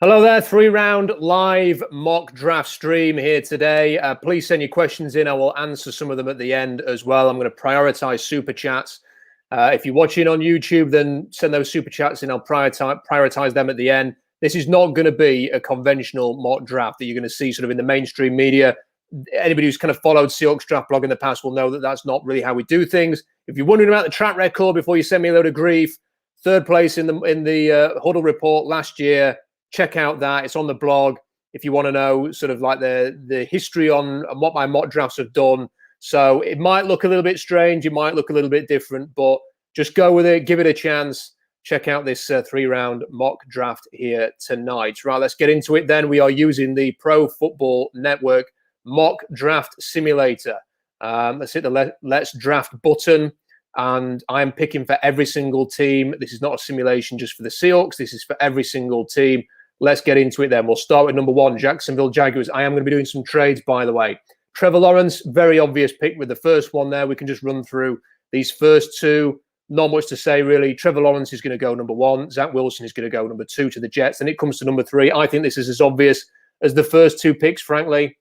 Hello there, three-round live mock draft stream here today. Please send your questions in. I will answer some of them at the end as well. I'm going to prioritize super chats. If you're watching on YouTube, then send those super chats in. I'll prioritize them at the end. This is not going to be a conventional mock draft that you're going to see sort of in the mainstream media. Anybody who's kind of followed Seahawks draft blog in the past will know that that's not really how we do things. If you're wondering about the track record before you send me a load of grief, third place in the Huddle Report last year. Check out that. It's on the blog if you want to know sort of like the history on what my mock drafts have done. So it might look a little bit strange. It might look a little bit different, but just go with it. Give it a chance. Check out this three-round mock draft here tonight. Right, let's get into it then. We are using the Pro Football Network mock draft simulator. Let's hit the Let's Draft button. And I'm picking for every single team. This is not a simulation just for the Seahawks. This is for every single team. Let's get into it then. We'll start with number 1, Jacksonville Jaguars. I am going to be doing some trades, by the way. Trevor Lawrence, very obvious pick with the first one there. We can just run through these first two. Not much to say, really. Trevor Lawrence is going to go number 1. Zach Wilson is going to go number 2 to the Jets. And it comes to number 3. I think this is as obvious as the first two picks, frankly.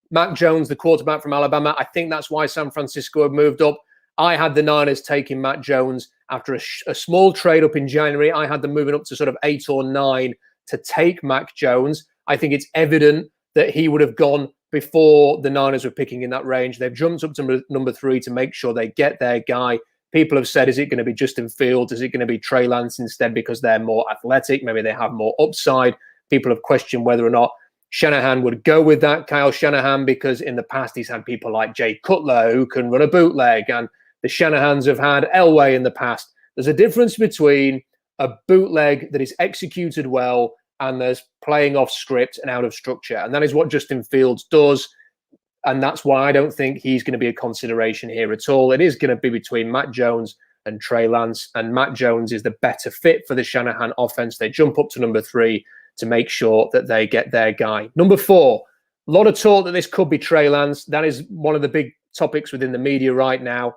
Mac Jones, the quarterback from Alabama. I think that's why San Francisco have moved up. I had the Niners taking Mac Jones after a small trade up in January. I had them moving up to sort of 8 or 9 to take Mac Jones. I think it's evident that he would have gone before the Niners were picking in that range. They've jumped up to number 3 to make sure they get their guy. People have said, is it going to be Justin Fields? Is it going to be Trey Lance instead because they're more athletic? Maybe they have more upside. People have questioned whether or not Shanahan would go with that, Kyle Shanahan, because in the past he's had people like Jay Cutler who can run a bootleg, and the Shanahans have had Elway in the past. There's a difference between a bootleg that is executed well and there's playing off script and out of structure. And that is what Justin Fields does. And that's why I don't think he's going to be a consideration here at all. It is going to be between Mac Jones and Trey Lance. And Mac Jones is the better fit for the Shanahan offense. They jump up to number 3 to make sure that they get their guy. Number 4, a lot of talk that this could be Trey Lance. That is one of the big topics within the media right now.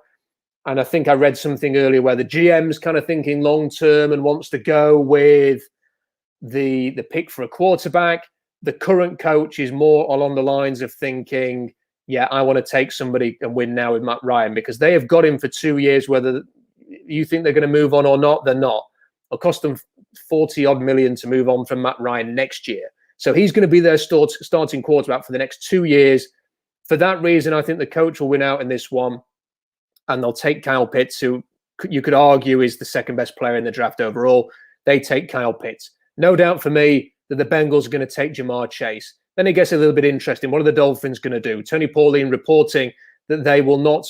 And I think I read something earlier where the GM's kind of thinking long-term and wants to go with the pick for a quarterback. The current coach is more along the lines of thinking, yeah, I want to take somebody and win now with Matt Ryan, because they have got him for 2 years. Whether you think they're going to move on or not, they're not. It'll cost them 40-odd million to move on from Matt Ryan next year. So he's going to be their starting quarterback for the next 2 years. For that reason, I think the coach will win out in this one. And they'll take Kyle Pitts, who you could argue is the second best player in the draft overall. They take Kyle Pitts. No doubt for me that the Bengals are going to take Jamar Chase. Then it gets a little bit interesting. What are the Dolphins going to do? Tony Pauline reporting that they will not,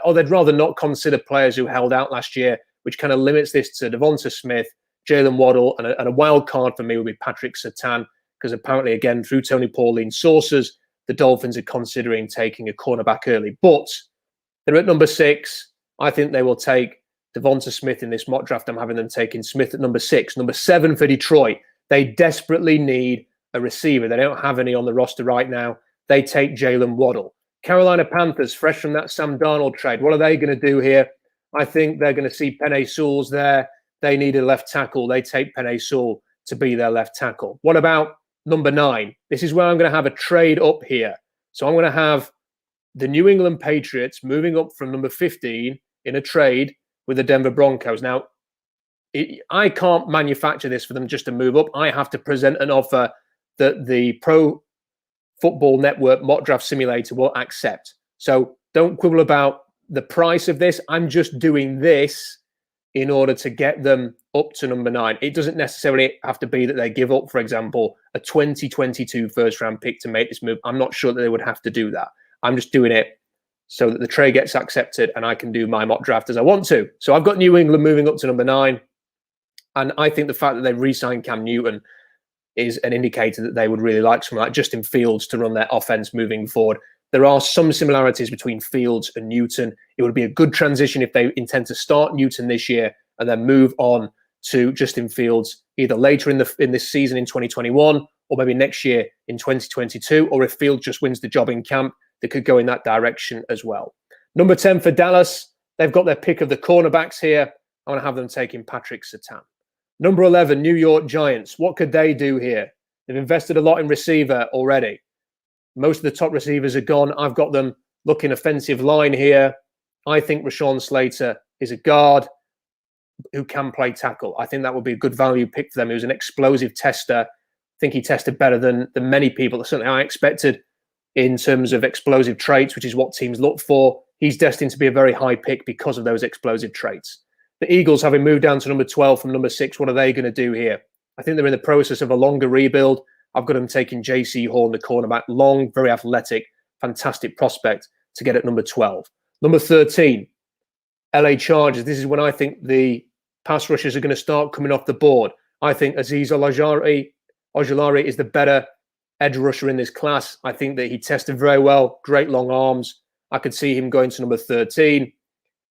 or they'd rather not consider players who held out last year, which kind of limits this to Devonta Smith, Jalen Waddle, and a wild card for me would be Patrick Surtain, because apparently, again, through Tony Pauline's sources, the Dolphins are considering taking a cornerback early. But they're at number 6. I think they will take Devonta Smith in this mock draft. I'm having them taking Smith at number 6. Number 7 for Detroit. They desperately need a receiver. They don't have any on the roster right now. They take Jalen Waddle. Carolina Panthers, fresh from that Sam Darnold trade. What are they going to do here? I think they're going to see Penei Sewell's there. They need a left tackle. They take Penei Sewell to be their left tackle. What about number 9? This is where I'm going to have a trade up here. So I'm going to have the New England Patriots moving up from number 15 in a trade with the Denver Broncos. Now, I can't manufacture this for them just to move up. I have to present an offer that the Pro Football Network mock draft simulator will accept. So don't quibble about the price of this. I'm just doing this in order to get them up to number 9. It doesn't necessarily have to be that they give up, for example, a 2022 first-round pick to make this move. I'm not sure that they would have to do that. I'm just doing it so that the trade gets accepted and I can do my mock draft as I want to. So I've got New England moving up to number 9. And I think the fact that they've re-signed Cam Newton is an indicator that they would really like someone like Justin Fields to run their offense moving forward. There are some similarities between Fields and Newton. It would be a good transition if they intend to start Newton this year and then move on to Justin Fields either later in this season in 2021 or maybe next year in 2022, or if Fields just wins the job in camp, they could go in that direction as well. Number 10 for Dallas. They've got their pick of the cornerbacks here. I want to have them taking Patrick Surtain. Number 11, New York Giants. What could they do here? They've invested a lot in receiver already. Most of the top receivers are gone. I've got them looking offensive line here. I think Rashawn Slater is a guard who can play tackle. I think that would be a good value pick for them. He was an explosive tester. I think he tested better than many people. Certainly I expected in terms of explosive traits, which is what teams look for. He's destined to be a very high pick because of those explosive traits. The Eagles, having moved down to number 12 from number 6, what are they going to do here? I think they're in the process of a longer rebuild. I've got them taking J.C. Horn, the cornerback, long, very athletic, fantastic prospect to get at number 12. Number 13, LA Chargers. This is when I think the pass rushers are going to start coming off the board. I think Azeez Ojulari is the better edge rusher in this class. I think that he tested very well, great long arms. I could see him going to number 13.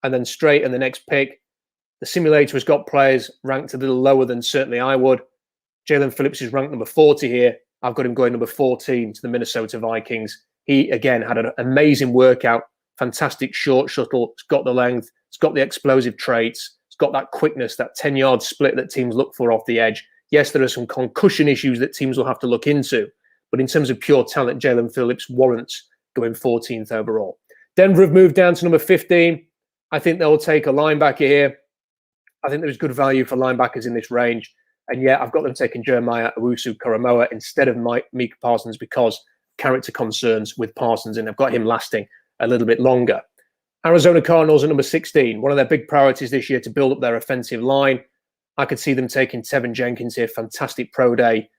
And then straight in the next pick, the simulator has got players ranked a little lower than certainly I would. Jalen Phillips is ranked number 40 here. I've got him going number 14 to the Minnesota Vikings. He, again, had an amazing workout, fantastic short shuttle. It's got the length. It's got the explosive traits. It's got that quickness, that 10-yard split that teams look for off the edge. Yes, there are some concussion issues that teams will have to look into. But in terms of pure talent, Jalen Phillips warrants going 14th overall. Denver have moved down to number 15. I think they'll take a linebacker here. I think there's good value for linebackers in this range. And yeah, I've got them taking Jeremiah Owusu-Koramoah instead of Micah Parsons because character concerns with Parsons, and I've got him lasting a little bit longer. Arizona Cardinals at number 16. One of their big priorities this year to build up their offensive line. I could see them taking Tevin Jenkins here. Fantastic pro day.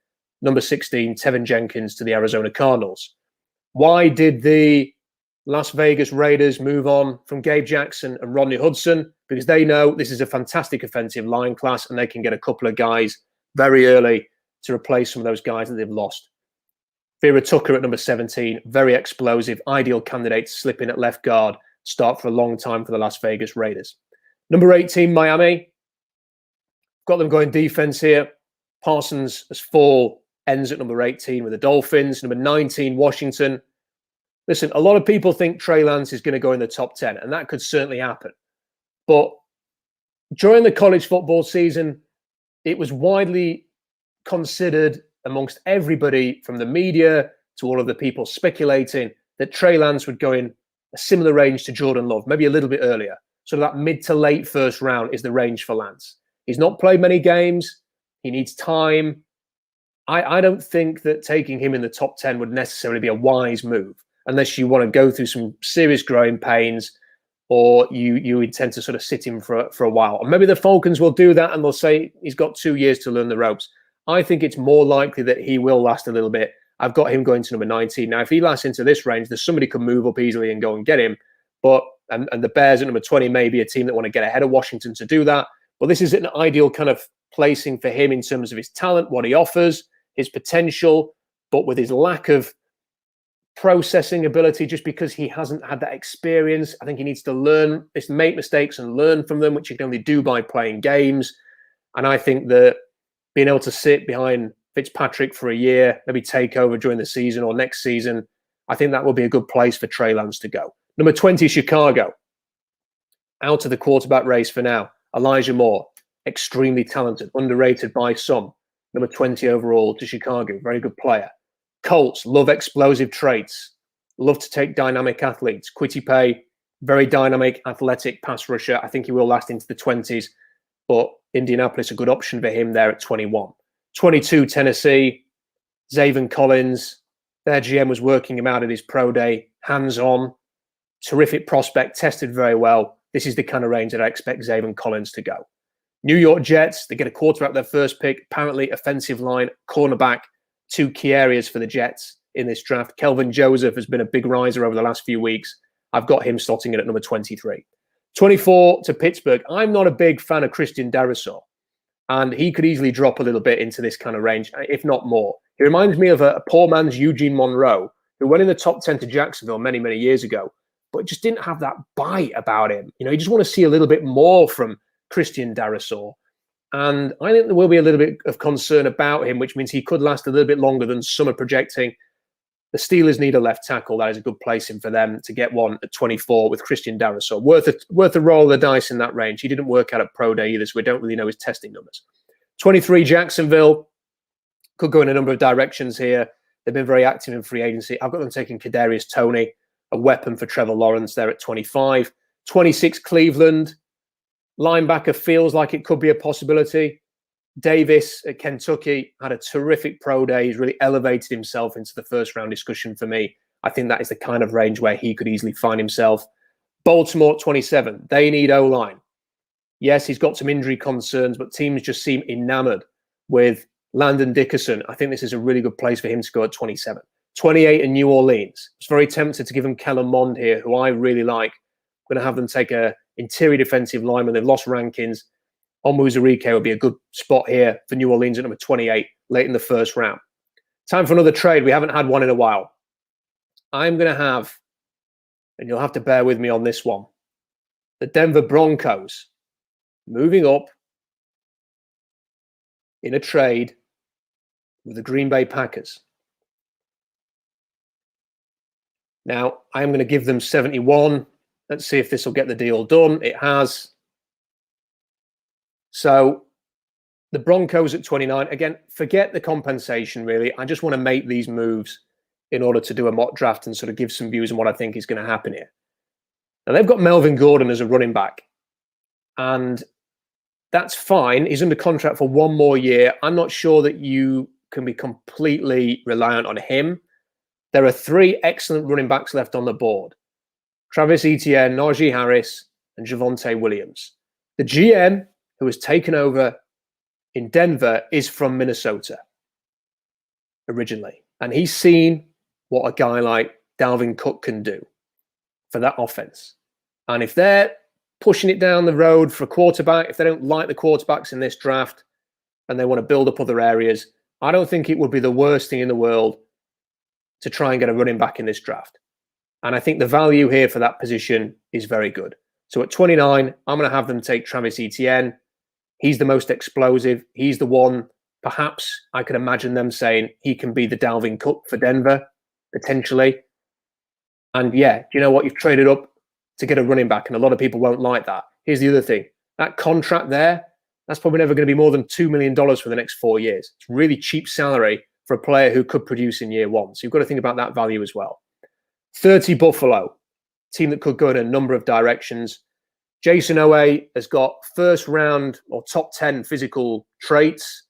Number 16, Tevin Jenkins to the Arizona Cardinals. Why did the Las Vegas Raiders move on from Gabe Jackson and Rodney Hudson? Because they know this is a fantastic offensive line class and they can get a couple of guys very early to replace some of those guys that they've lost. Vera Tucker at number 17, very explosive, ideal candidate to slip in at left guard, start for a long time for the Las Vegas Raiders. Number 18, Miami. Got them going defense here. Parsons has fall, ends at number 18 with the Dolphins. Number 19, Washington. Listen, a lot of people think Trey Lance is going to go in the top 10, and that could certainly happen. But during the college football season, it was widely considered amongst everybody from the media to all of the people speculating that Trey Lance would go in a similar range to Jordan Love, maybe a little bit earlier. So that mid to late first round is the range for Lance. He's not played many games. He needs time. I don't think that taking him in the top 10 would necessarily be a wise move unless you want to go through some serious growing pains or you intend to sort of sit him for a while. Or maybe the Falcons will do that and they'll say he's got 2 years to learn the ropes. I think it's more likely that he will last a little bit. I've got him going to number 19. Now, if he lasts into this range, there's somebody could move up easily and go and get him. But and the Bears at number 20 may be a team that want to get ahead of Washington to do that. But this is an ideal kind of placing for him in terms of his talent, what he offers, his potential, but with his lack of processing ability, just because he hasn't had that experience. I think he needs to learn, make mistakes and learn from them, which you can only do by playing games. And I think that being able to sit behind Fitzpatrick for a year, maybe take over during the season or next season, I think that will be a good place for Trey Lance to go. Number 20, Chicago. Out of the quarterback race for now. Elijah Moore, extremely talented, underrated by some. Number 20 overall to Chicago, very good player. Colts, love explosive traits, love to take dynamic athletes. Kwity Paye, very dynamic, athletic pass rusher. I think he will last into the 20s, but Indianapolis, a good option for him there at 21. 22, Tennessee, Zaven Collins. Their GM was working him out at his pro day, hands-on, terrific prospect, tested very well. This is the kind of range that I expect Zaven Collins to go. New York Jets, they get a quarterback their first pick. Apparently, offensive line, cornerback, two key areas for the Jets in this draft. Kelvin Joseph has been a big riser over the last few weeks. I've got him slotting in at number 23. 24 to Pittsburgh. I'm not a big fan of Christian Darrisaw, and he could easily drop a little bit into this kind of range, if not more. He reminds me of a poor man's Eugene Monroe, who went in the top 10 to Jacksonville many, many years ago, but just didn't have that bite about him. You know, you just want to see a little bit more from Christian Darrisaw. And I think there will be a little bit of concern about him, which means he could last a little bit longer than some are projecting. The Steelers need a left tackle. That is a good placing for them to get one at 24 with Christian Darrisaw. Worth a roll of the dice in that range. He didn't work out at pro day either, so we don't really know his testing numbers. 23, Jacksonville. Could go in a number of directions here. They've been very active in free agency. I've got them taking Kadarius Toney, a weapon for Trevor Lawrence there at 25. 26, Cleveland. Linebacker feels like it could be a possibility. Davis at Kentucky had a terrific pro day. He's really elevated himself into the first round discussion for me. I think that is the kind of range where he could easily find himself. Baltimore at 27. They need O-line. Yes, he's got some injury concerns, but teams just seem enamored with Landon Dickerson. I think this is a really good place for him to go at 27. 28 in New Orleans. I was very tempted to give him Kellen Mond here, who I really like. I'm going to have them take a interior defensive lineman. They've lost Rankins. Onwuzurike would be a good spot here for New Orleans at number 28, late in the first round. Time for another trade. We haven't had one in a while. I'm going to have, and you'll have to bear with me on this one, the Denver Broncos moving up in a trade with the Green Bay Packers. Now, I am going to give them 71. Let's see if this will get the deal done. It has. So the Broncos at 29. Again, forget the compensation, really. I just want to make these moves in order to do a mock draft and sort of give some views on what I think is going to happen here. Now, they've got Melvin Gordon as a running back. And that's fine. He's under contract for one more year. I'm not sure that you can be completely reliant on him. There are three excellent running backs left on the board. Travis Etienne, Najee Harris, and Javonte Williams. The GM who has taken over in Denver is from Minnesota originally. And he's seen what a guy like Dalvin Cook can do for that offense. And if they're pushing it down the road for a quarterback, if they don't like the quarterbacks in this draft and they want to build up other areas, I don't think it would be the worst thing in the world to try and get a running back in this draft. And I think the value here for that position is very good. So at 29, I'm going to have them take Travis Etienne. He's the most explosive. He's the one, perhaps I could imagine them saying he can be the Dalvin Cook for Denver, potentially. And yeah, do you know what? You've traded up to get a running back, and a lot of people won't like that. Here's the other thing. That contract there, that's probably never going to be more than $2 million for the next 4 years. It's really cheap salary for a player who could produce in year one. So you've got to think about that value as well. 30, Buffalo, team that could go in a number of directions. Jason Owe has got first round or top 10 physical traits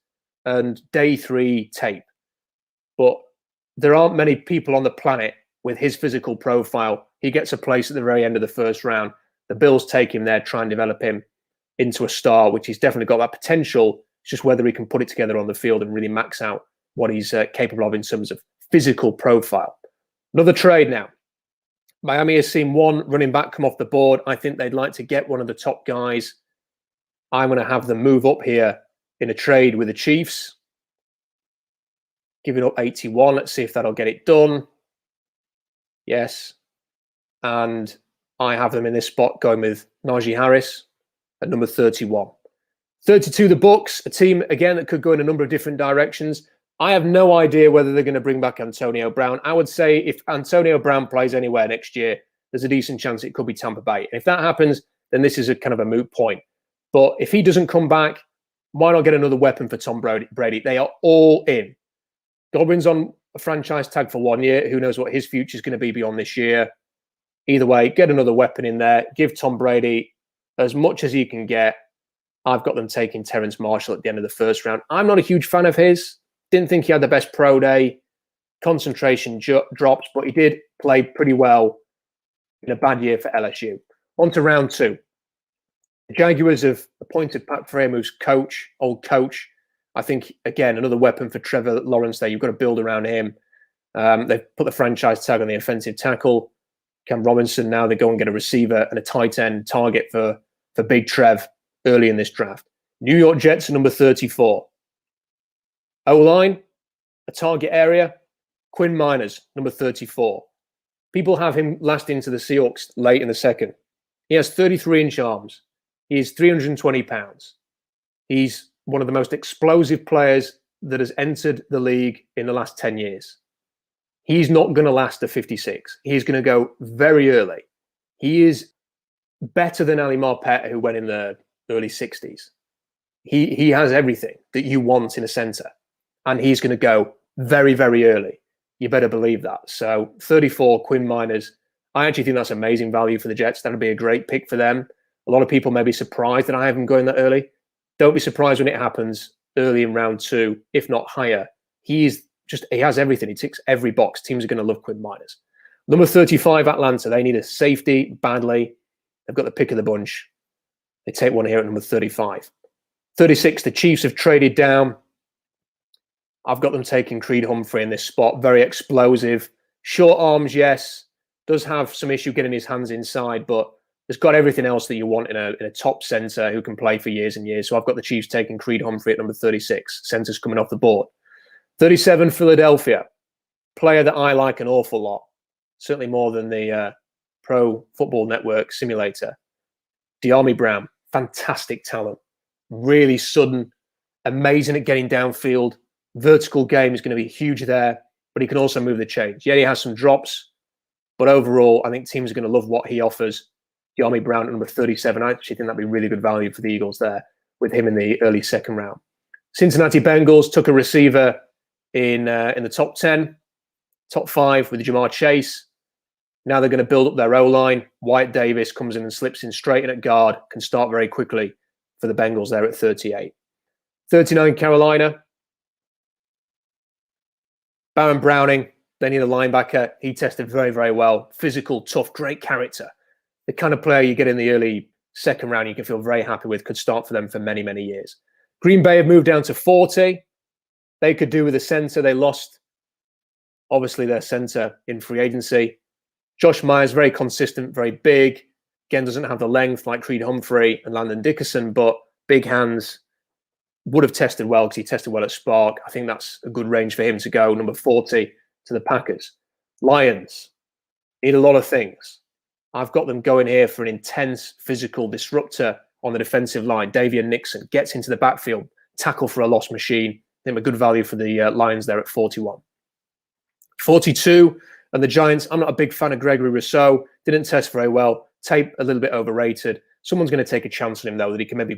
and day 3 tape. But there aren't many people on the planet with his physical profile. He gets a place at the very end of the first round. The Bills take him there, try and develop him into a star, which he's definitely got that potential. It's just whether he can put it together on the field and really max out what he's capable of in terms of physical profile. Another trade now. Miami has seen one running back come off the board. I think they'd like to get one of the top guys. I'm going to have them move up here in a trade with the Chiefs. Giving up 81. Let's see if that'll get it done. Yes. And I have them in this spot going with Najee Harris at number 31. 32, the Bucs, a team, again, that could go in a number of different directions. I have no idea whether they're going to bring back Antonio Brown. I would say if Antonio Brown plays anywhere next year, there's a decent chance it could be Tampa Bay. And if that happens, then this is a kind of a moot point. But if he doesn't come back, why not get another weapon for Tom Brady? They are all in. Godwin's on a franchise tag for 1 year. Who knows what his future is going to be beyond this year. Either way, get another weapon in there. Give Tom Brady as much as he can get. I've got them taking Terrence Marshall at the end of the first round. I'm not a huge fan of his. Didn't think he had the best pro day. Concentration dropped, but he did play pretty well in a bad year for LSU. On to round 2. The Jaguars have appointed Pat Freiermuth's old coach. I think, again, another weapon for Trevor Lawrence there. You've got to build around him. They've put the franchise tag on the offensive tackle. Cam Robinson, now they go and get a receiver and a tight end target for Big Trev early in this draft. New York Jets are number 34. O-line, a target area. Quinn Miners, number 34. People have him lasting to the Seahawks late in the second. He has 33-inch arms. He is 320 pounds. He's one of the most explosive players that has entered the league in the last 10 years. He's not going to last to 56. He's going to go very early. He is better than Ali Marpet, who went in the early 60s. he has everything that you want in a center, and he's going to go very, very early. You better believe that. So 34 Quinn Miners. I actually think that's amazing value for the Jets. That'll be a great pick for them. A lot of people may be surprised that I have him going that early. Don't be surprised when it happens early in round 2, if not higher. He has everything. He ticks every box. Teams are going to love Quinn Miners. Number 35, Atlanta. They need a safety badly. They've got the pick of the bunch. They take one here at number 35. 36, the Chiefs have traded down. I've got them taking Creed Humphrey in this spot. Very explosive. Short arms, yes. Does have some issue getting his hands inside, but has got everything else that you want in a top center who can play for years and years. So I've got the Chiefs taking Creed Humphrey at number 36. Centers coming off the board. 37, Philadelphia. Player that I like an awful lot. Certainly more than the Pro Football Network simulator. De'Ami Brown. Fantastic talent. Really sudden. Amazing at getting downfield. Vertical game is going to be huge there, but he can also move the chains. Yeah, he has some drops, but overall, I think teams are going to love what he offers. De'Ami Brown at number 37. I actually think that'd be really good value for the Eagles there with him in the early second round. Cincinnati Bengals took a receiver in the top 10, top 5 with Jamar Chase. Now they're going to build up their O-line. Wyatt Davis comes in and slips in straight in at guard, can start very quickly for the Bengals there at 38. 39, Carolina. Baron Browning, they need a linebacker. He tested very, very well. Physical, tough, great character. The kind of player you get in the early second round you can feel very happy with, could start for them for many, many years. Green Bay have moved down to 40. They could do with a center. They lost, obviously, their center in free agency. Josh Myers, very consistent, very big. Again, doesn't have the length like Creed Humphrey and Landon Dickerson, but big hands. Would have tested well because he tested well at Spark. I think that's a good range for him to go. Number 40 to the Packers. Lions need a lot of things. I've got them going here for an intense physical disruptor on the defensive line. Davian Nixon gets into the backfield, tackle for a lost machine. I think a good value for the Lions there at 41. 42, and the Giants. I'm not a big fan of Gregory Rousseau. Didn't test very well. Tape a little bit overrated. Someone's going to take a chance on him, though, that he can maybe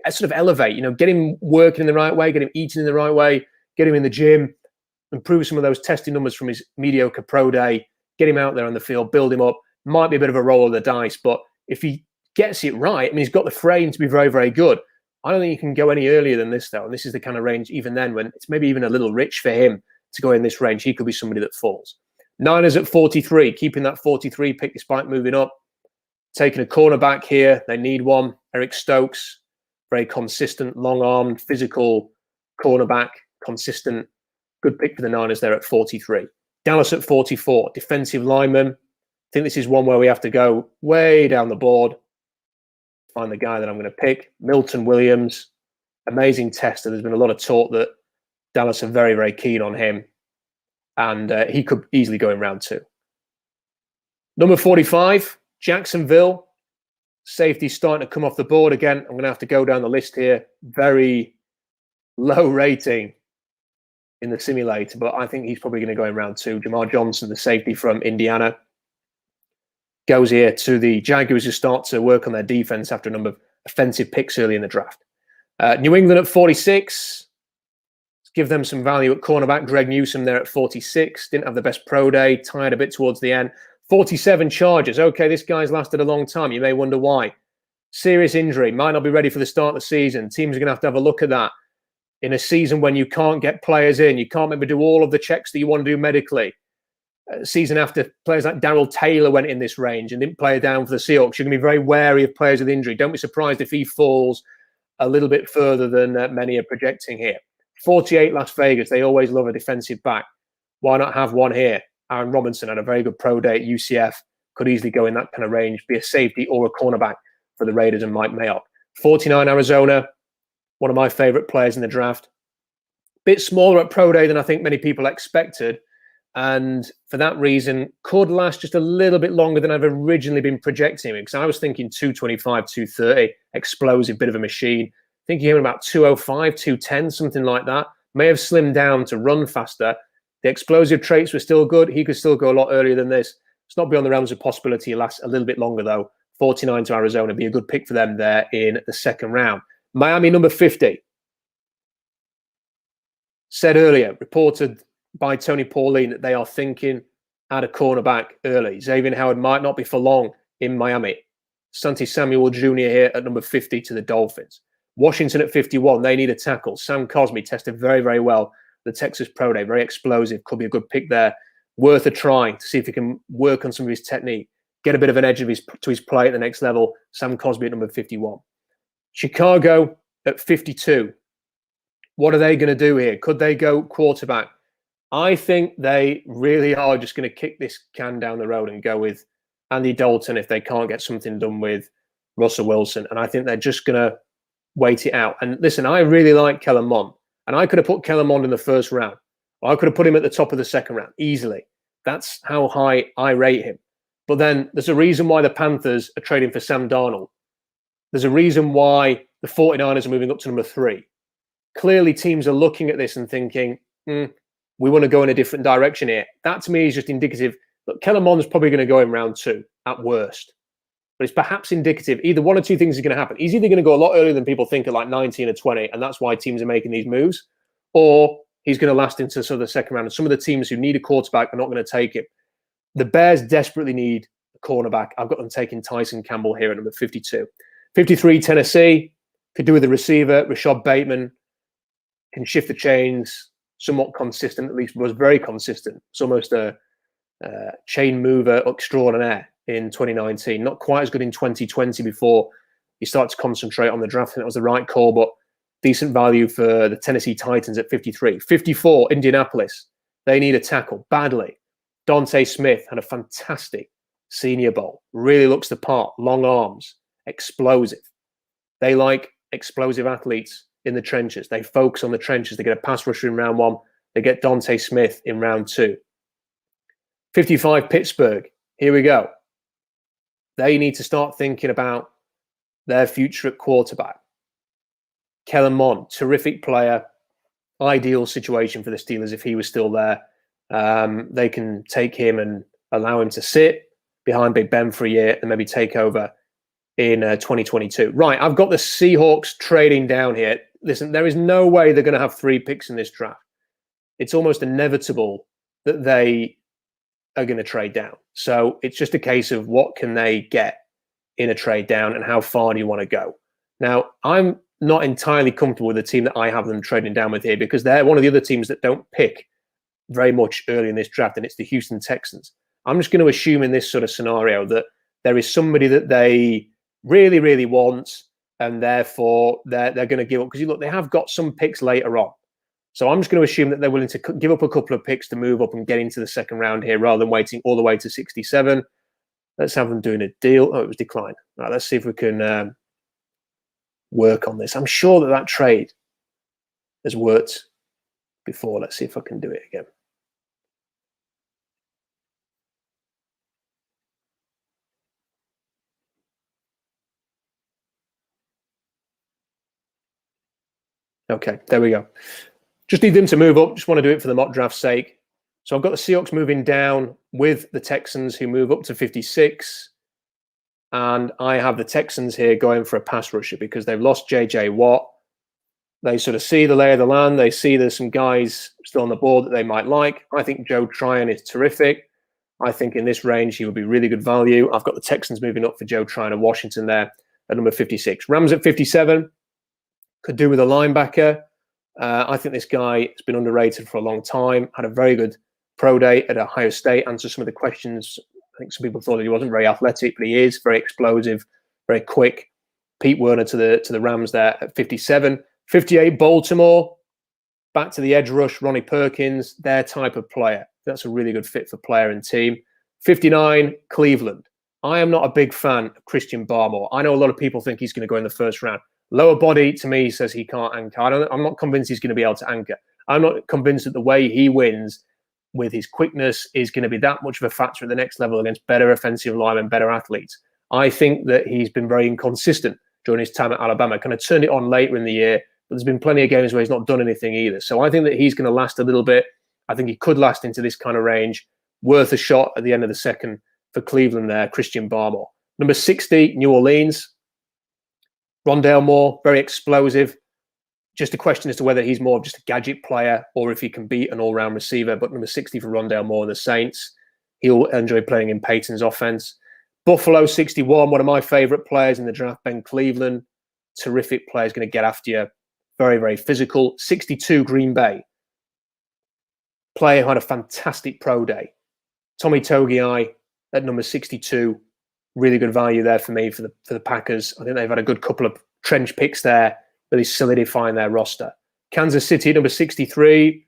sort of elevate, get him working in the right way, get him eating in the right way, get him in the gym, improve some of those testing numbers from his mediocre pro day, get him out there on the field, build him up. Might be a bit of a roll of the dice, but if he gets it right, he's got the frame to be very, very good. I don't think you can go any earlier than this, though. And this is the kind of range, even then, when it's maybe even a little rich for him to go in this range. He could be somebody that falls. Niners at 43, keeping that 43 pick despite moving up. Taking a cornerback here. They need one. Eric Stokes, very consistent, long-armed, physical cornerback, consistent. Good pick for the Niners there at 43. Dallas at 44, defensive lineman. I think this is one where we have to go way down the board. Find the guy that I'm going to pick. Milton Williams, amazing tester. There's been a lot of talk that Dallas are very, very keen on him. And he could easily go in round 2. Number 45, Jacksonville. Safety starting to come off the board again. I'm going to have to go down the list here. Very low rating in the simulator, but I think he's probably going to go in round 2. Jamar Johnson, the safety from Indiana, goes here to the Jaguars, who start to work on their defense after a number of offensive picks early in the draft. New England at 46. Let's give them some value at cornerback. Greg Newsome there at 46. Didn't have the best pro day. Tired a bit towards the end. 47 Chargers. Okay, this guy's lasted a long time. You may wonder why. Serious injury. Might not be ready for the start of the season. Teams are going to have a look at that. In a season when you can't get players in, you can't maybe do all of the checks that you want to do medically. Season after, players like Darrell Taylor went in this range and didn't play down for the Seahawks. You're going to be very wary of players with injury. Don't be surprised if he falls a little bit further than many are projecting here. 48 Las Vegas. They always love a defensive back. Why not have one here? Aaron Robinson had a very good pro day at UCF. Could easily go in that kind of range, be a safety or a cornerback for the Raiders and Mike Mayock. 49 Arizona. One of my favorite players in the draft. Bit smaller at pro day than I think many people expected. And for that reason, could last just a little bit longer than I've originally been projecting him, because I was thinking 225, 230, explosive, bit of a machine. Thinking him about 205, 210, something like that. May have slimmed down to run faster. The explosive traits were still good. He could still go a lot earlier than this. It's not beyond the realms of possibility. He lasts a little bit longer, though. 49 to Arizona, be a good pick for them there in the second round. Miami, number 50. Said earlier, reported by Tony Pauline, that they are thinking at a cornerback early. Xavier Howard might not be for long in Miami. Santi Samuel Jr. here at number 50 to the Dolphins. Washington at 51. They need a tackle. Sam Cosmi tested very, very well the Texas Pro Day. Very explosive. Could be a good pick there. Worth a try to see if he can work on some of his technique. Get a bit of an edge of to his play at the next level. Sam Cosmi at number 51. Chicago at 52. What are they going to do here? Could they go quarterback? I think they really are just going to kick this can down the road and go with Andy Dalton if they can't get something done with Russell Wilson. And I think they're just going to wait it out. And listen, I really like Kellen Mond. And I could have put Kellen Mond in the first round. Or I could have put him at the top of the second round easily. That's how high I rate him. But then there's a reason why the Panthers are trading for Sam Darnold. There's a reason why the 49ers are moving up to number 3. Clearly, teams are looking at this and thinking, we want to go in a different direction here. That to me is just indicative. Look, Kellen Mond's probably going to go in round 2 at worst. But it's perhaps indicative. Either one or two things are going to happen. He's either going to go a lot earlier than people think at like 19 or 20, and that's why teams are making these moves, or he's going to last into sort of the second round. And some of the teams who need a quarterback are not going to take him. The Bears desperately need a cornerback. I've got them taking Tyson Campbell here at number 52. 53, Tennessee. Could do with a receiver. Rashad Bateman can shift the chains, somewhat consistent, at least was very consistent. It's almost a chain mover extraordinaire in 2019. Not quite as good in 2020 before he started to concentrate on the draft. I think that was the right call, but decent value for the Tennessee Titans at 53. 54, Indianapolis. They need a tackle badly. Devonta Smith had a fantastic Senior Bowl. Really looks the part. Long arms. Explosive. They like explosive athletes in the trenches. They focus on the trenches. They get a pass rusher in round 1. They get Devonta Smith in round 2. 55, Pittsburgh. Here we go. They need to start thinking about their future at quarterback. Kellen Mond, terrific player. Ideal situation for the Steelers if he was still there. They can take him and allow him to sit behind Big Ben for a year and maybe take over in 2022. Right, I've got the Seahawks trading down here. Listen, there is no way they're going to have 3 picks in this draft. It's almost inevitable that they are going to trade down. So it's just a case of what can they get in a trade down and how far do you want to go. Now, I'm not entirely comfortable with the team that I have them trading down with here because they're one of the other teams that don't pick very much early in this draft, and it's the Houston Texans. I'm just going to assume in this sort of scenario that there is somebody that they really, really want, and therefore they're going to give up. Because look, they have got some picks later on. So I'm just going to assume that they're willing to give up a couple of picks to move up and get into the second round here rather than waiting all the way to 67. Let's have them doing a deal. Oh, it was declined. Right, let's see if we can work on this. I'm sure that that trade has worked before. Let's see if I can do it again. Okay, there we go. Just need them to move up. Just want to do it for the mock draft's sake. So I've got the Seahawks moving down with the Texans who move up to 56. And I have the Texans here going for a pass rusher because they've lost J.J. Watt. They sort of see the lay of the land. They see there's some guys still on the board that they might like. I think Joe Tryon is terrific. I think in this range, he would be really good value. I've got the Texans moving up for Joe Tryon and Washington there at number 56. Rams at 57. Could do with a linebacker. I think this guy has been underrated for a long time. Had a very good pro day at Ohio State. Answered some of the questions. I think some people thought that he wasn't very athletic, but he is very explosive, very quick. Pete Werner to the Rams there at 57. 58, Baltimore. Back to the edge rush, Ronnie Perkins, their type of player. That's a really good fit for player and team. 59, Cleveland. I am not a big fan of Christian Barmore. I know a lot of people think he's going to go in the first round. Lower body, to me, says he can't anchor. I'm not convinced he's going to be able to anchor. I'm not convinced that the way he wins with his quickness is going to be that much of a factor at the next level against better offensive linemen, better athletes. I think that he's been very inconsistent during his time at Alabama. Kind of turned it on later in the year, but there's been plenty of games where he's not done anything either. So I think that he's going to last a little bit. I think he could last into this kind of range. Worth a shot at the end of the second for Cleveland there, Christian Barmore. Number 60, New Orleans. Rondale Moore, very explosive. Just a question as to whether he's more of just a gadget player or if he can be an all-round receiver. But number 60 for Rondale Moore and the Saints. He'll enjoy playing in Peyton's offense. Buffalo, 61, one of my favorite players in the draft, Ben Cleveland. Terrific player, is going to get after you. Very, very physical. 62, Green Bay. Player who had a fantastic pro day. Tommy Togiai at number 62. Really good value there for me for the Packers. I think they've had a good couple of trench picks there, really solidifying their roster. Kansas City, number 63.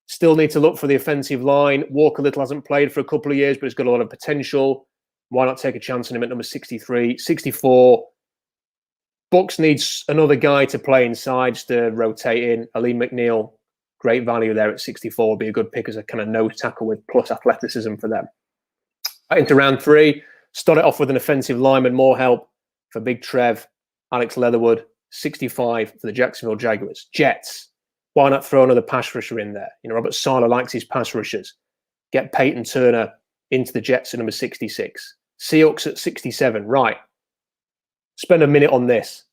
Still need to look for the offensive line. Walker Little hasn't played for a couple of years, but he's got a lot of potential. Why not take a chance on him at number 63? 64. Bucks needs another guy to play inside, just to rotate in. Ali McNeil, great value there at 64. Would be a good pick as a kind of nose tackle with plus athleticism for them. Into round 3. Start it off with an offensive lineman, more help for Big Trev. Alex Leatherwood, 65 for the Jacksonville Jaguars. Jets, why not throw another pass rusher in there? You know, Robert Saleh likes his pass rushers. Get Peyton Turner into the Jets at number 66. Seahawks at 67. Right. Spend a minute on this.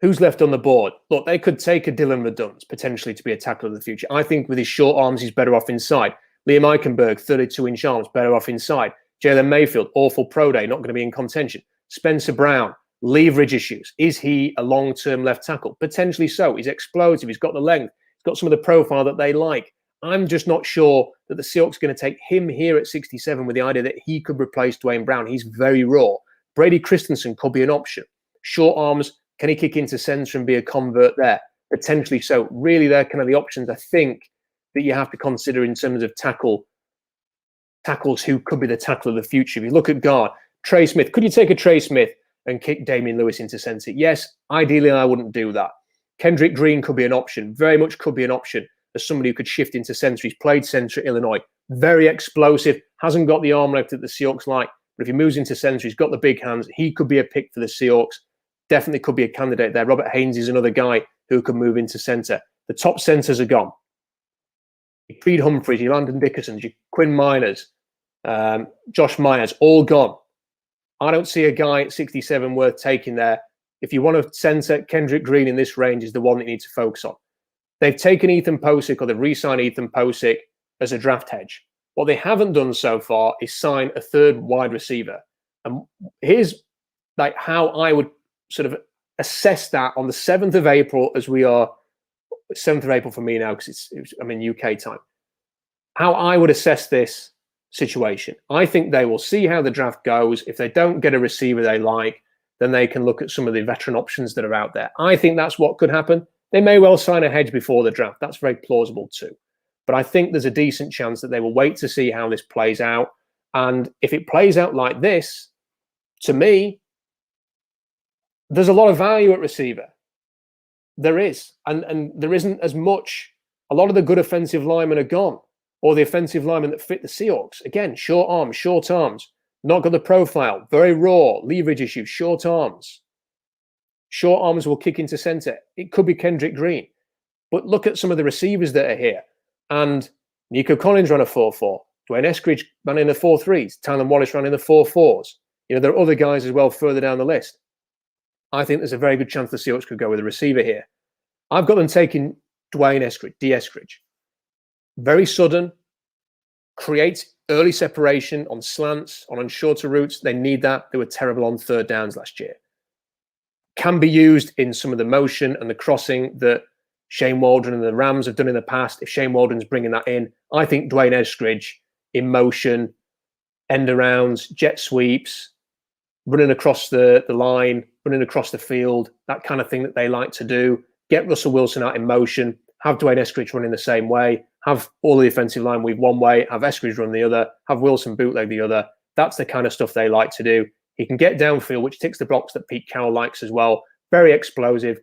Who's left on the board? Look, they could take a Dylan Radunz potentially to be a tackle of the future. I think with his short arms, he's better off inside. Liam Eichenberg, 32-inch arms, better off inside. Jalen Mayfield, awful pro day, not going to be in contention. Spencer Brown, leverage issues. Is he a long-term left tackle? Potentially so. He's explosive. He's got the length. He's got some of the profile that they like. I'm just not sure that the Seahawks are going to take him here at 67 with the idea that he could replace Dwayne Brown. He's very raw. Brady Christensen could be an option. Short arms, can he kick into center and be a convert there? Potentially so. Really, they're kind of the options I think that you have to consider in terms of tackles who could be the tackle of the future. If you look at guard, Trey Smith, could you take a Trey Smith and kick Damian Lewis into center? Yes, ideally I wouldn't do that. Kendrick Green could be an option, very much could be an option as somebody who could shift into center. He's played center at Illinois, very explosive, hasn't got the arm length that the Seahawks like, but if he moves into center, he's got the big hands. He could be a pick for the Seahawks. Definitely could be a candidate there. Robert Haynes is another guy who could move into center. The top centers are gone. Your Creed Humphreys, your Landon Dickersons, your Quinn Miners, Josh Myers, all gone. I don't see a guy at 67 worth taking there. If you want to center, Kendrick Green in this range is the one that you need to focus on. They've taken Ethan Posick, or they've re-signed Ethan Posick as a draft hedge. What they haven't done so far is sign a third wide receiver. And here's like how I would sort of assess that on the 7th of April, as we are 7th of April for me now, because I'm in UK time. How I would assess this situation. I think they will see how the draft goes. If they don't get a receiver they like, then they can look at some of the veteran options that are out there. I think that's what could happen. They may well sign a hedge before the draft. That's very plausible too. But I think there's a decent chance that they will wait to see how this plays out. And if it plays out like this, to me, there's a lot of value at receiver. There is. And there isn't as much. A lot of the good offensive linemen are gone. Or the offensive linemen that fit the Seahawks. Again, short arms, not got the profile, very raw, leverage issues, short arms. Short arms will kick into center. It could be Kendrick Green. But look at some of the receivers that are here. And Nico Collins ran a 4.4. Dwayne Eskridge ran in the 4.3s. Tylan Wallace ran in the 4.4s. You know, there are other guys as well further down the list. I think there's a very good chance the Seahawks could go with a receiver here. I've got them taking Dwayne Eskridge, D. Eskridge. Very sudden, creates early separation on slants, on shorter routes. They need that. They were terrible on third downs last year. Can be used in some of the motion and the crossing that Shane Waldron and the Rams have done in the past. If Shane Waldron's bringing that in, I think Dwayne Eskridge in motion, end arounds, jet sweeps, running across the line, running across the field, that kind of thing that they like to do. Get Russell Wilson out in motion, have Dwayne Eskridge running the same way, have all the offensive line weave one way, have Eskridge run the other, have Wilson bootleg the other. That's the kind of stuff they like to do. He can get downfield, which ticks the box that Pete Carroll likes as well. Very explosive.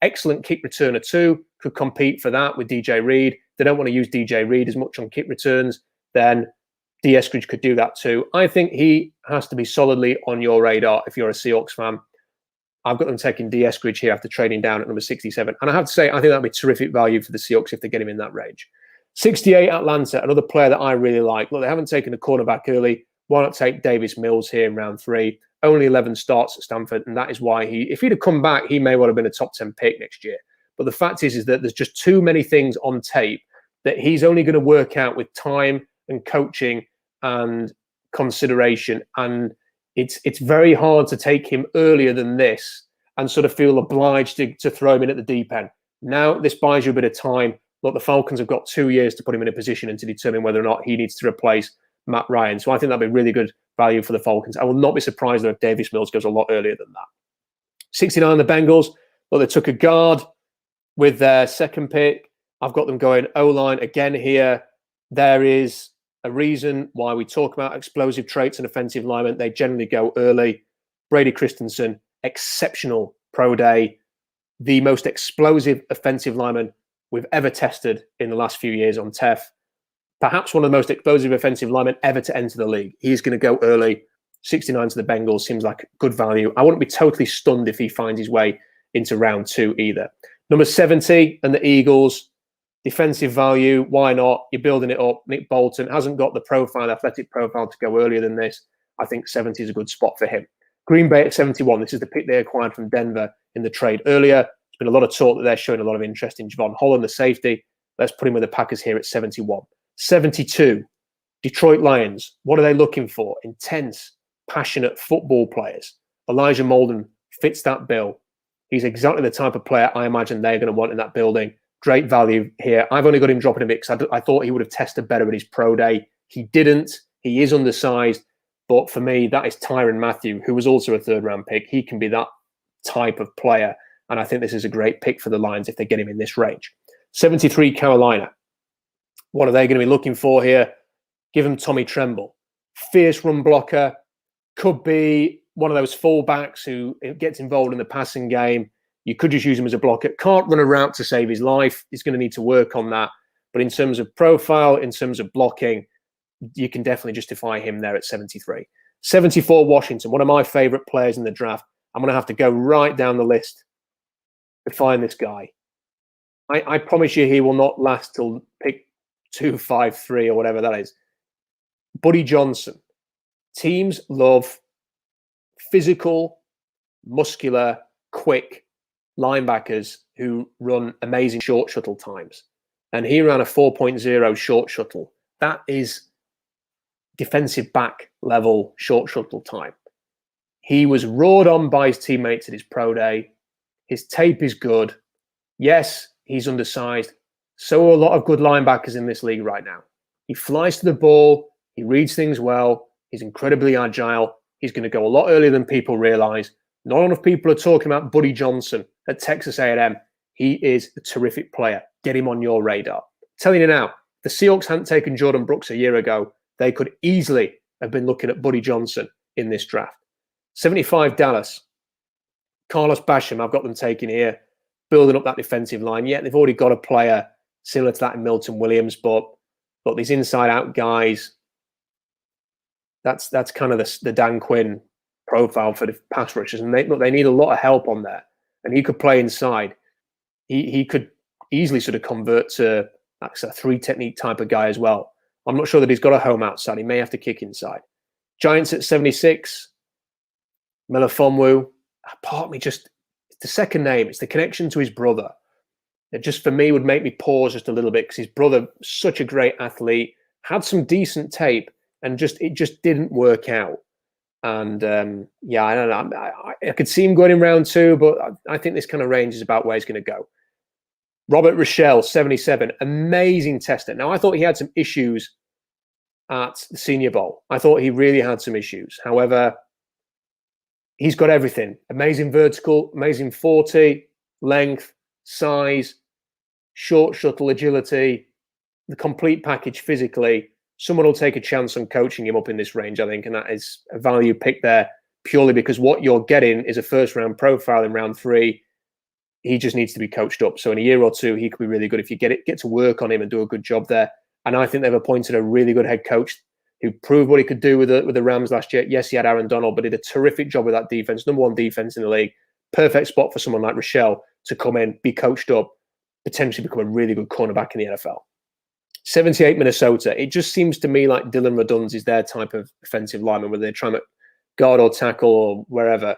Excellent kick returner too. Could compete for that with DJ Reed. They don't want to use DJ Reed as much on kick returns. Then D. Eskridge could do that too. I think he has to be solidly on your radar if you're a Seahawks fan. I've got them taking D. Eskridge here after trading down at number 67. And I have to say, I think that'd be terrific value for the Seahawks if they get him in that range. 68, Atlanta, another player that I really like. Look, they haven't taken a cornerback early. Why not take Davis Mills here in round 3? only 11 starts at Stanford, and that is why if he'd have come back, he may well have been a top 10 pick next year. But the fact is that there's just too many things on tape that he's only going to work out with time and coaching and consideration. And it's very hard to take him earlier than this and sort of feel obliged to throw him in at the deep end. Now, this buys you a bit of time. Look, the Falcons have got 2 years to put him in a position and to determine whether or not he needs to replace Matt Ryan. So I think that'd be really good value for the Falcons. I will not be surprised if Davis Mills goes a lot earlier than that. 69, the Bengals. Well, they took a guard with their second pick. I've got them going O-line again here. There is a reason why we talk about explosive traits and offensive linemen. They generally go early. Brady Christensen, exceptional pro day. The most explosive offensive lineman we've ever tested in the last few years on TEF. Perhaps one of the most explosive offensive linemen ever to enter the league. He's going to go early. 69 to the Bengals seems like good value. I wouldn't be totally stunned if he finds his way into round 2 either. Number 70 and the Eagles. Defensive value, why not? You're building it up. Nick Bolton hasn't got the profile, athletic profile to go earlier than this. I think 70 is a good spot for him. Green Bay at 71. This is the pick they acquired from Denver in the trade earlier. There's been a lot of talk that they're showing a lot of interest in Javon Holland, the safety. Let's put him with the Packers here at 71. 72, Detroit Lions. What are they looking for? Intense, passionate football players. Elijah Molden fits that bill. He's exactly the type of player I imagine they're going to want in that building. Great value here. I've only got him dropping a bit because I thought he would have tested better at his pro day. He didn't. He is undersized. But for me, that is Tyrann Mathieu, who was also a third-round pick. He can be that type of player. And I think this is a great pick for the Lions if they get him in this range. 73, Carolina. What are they going to be looking for here? Give them Tommy Tremble. Fierce run blocker. Could be one of those fullbacks who gets involved in the passing game. You could just use him as a blocker. Can't run a route to save his life. He's going to need to work on that. But in terms of profile, in terms of blocking, you can definitely justify him there at 73. 74, Washington, one of my favorite players in the draft. I'm going to have to go right down the list to find this guy. I promise you he will not last till pick 253 or whatever that is. Buddy Johnson. Teams love physical, muscular, quick linebackers who run amazing short shuttle times. And he ran a 4.0 short shuttle. That is defensive back level short shuttle time. He was roared on by his teammates at his pro day. His tape is good. Yes, he's undersized. So are a lot of good linebackers in this league right now. He flies to the ball. He reads things well. He's incredibly agile. He's going to go a lot earlier than people realize. Not enough people are talking about Buddy Johnson at Texas A&M. He is a terrific player. Get him on your radar. I'm telling you now, the Seahawks hadn't taken Jordan Brooks a year ago. They could easily have been looking at Buddy Johnson in this draft. 75, Dallas. Carlos Basham, I've got them taking here, building up that defensive line. Yeah, they've already got a player similar to that in Milton Williams, but these inside-out guys, that's kind of the Dan Quinn profile for the pass rushers, and they need a lot of help on there. And he could play inside. He could easily sort of convert to that's a 3 technique type of guy as well. I'm not sure that he's got a home outside. He may have to kick inside. Giants at 76. Melifonwu. Part of me just, it's the second name. It's the connection to his brother. It just, for me, would make me pause just a little bit because his brother, such a great athlete, had some decent tape, and it just didn't work out. And yeah, I don't know. I could see him going in round 2, but I think this kind of range is about where he's going to go. Robert Rochelle, 77, amazing tester. Now, I thought he had some issues at the Senior Bowl. I thought he really had some issues. However, he's got everything. Amazing vertical, amazing 40, length, size, short shuttle agility, the complete package physically. Someone will take a chance on coaching him up in this range, I think, and that is a value pick there purely because what you're getting is a first-round profile in round 3. He just needs to be coached up. So in a year or 2, he could be really good if you get to work on him and do a good job there. And I think they've appointed a really good head coach who proved what he could do with the Rams last year. Yes, he had Aaron Donald, but did a terrific job with that defense. Number 1 defense in the league. Perfect spot for someone like Rochelle to come in, be coached up, potentially become a really good cornerback in the NFL. 78, Minnesota. It just seems to me like Dylan Radunz is their type of offensive lineman, where they're trying to guard or tackle or wherever,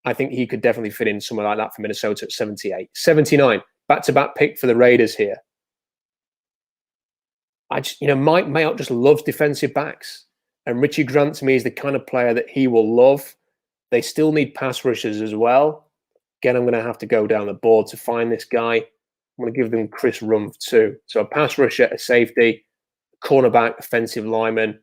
I think he could definitely fit in somewhere like that for Minnesota at 78. 79, back-to-back pick for the Raiders here. Mike Mayock just loves defensive backs. And Richie Grant, to me, is the kind of player that he will love. They still need pass rushers as well. Again, I'm going to have to go down the board to find this guy. I'm going to give them Chris Rumph too. So a pass rusher, a safety, cornerback, offensive lineman.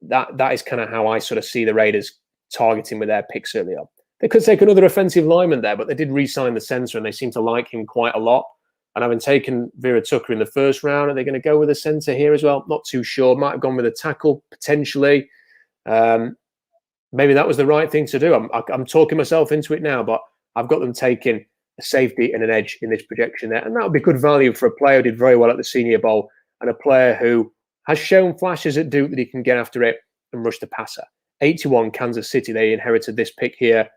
That is kind of how I sort of see the Raiders targeting with their picks early on. They could take another offensive lineman there, but they did re-sign the center and they seem to like him quite a lot. And having taken Vera Tucker in the first round, are they going to go with a center here as well? Not too sure. Might have gone with a tackle, potentially. Maybe that was the right thing to do. I'm talking myself into it now, but I've got them taking a safety and an edge in this projection there. And that would be good value for a player who did very well at the Senior Bowl and a player who has shown flashes at Duke that he can get after it and rush the passer. 81, Kansas City. They inherited this pick here.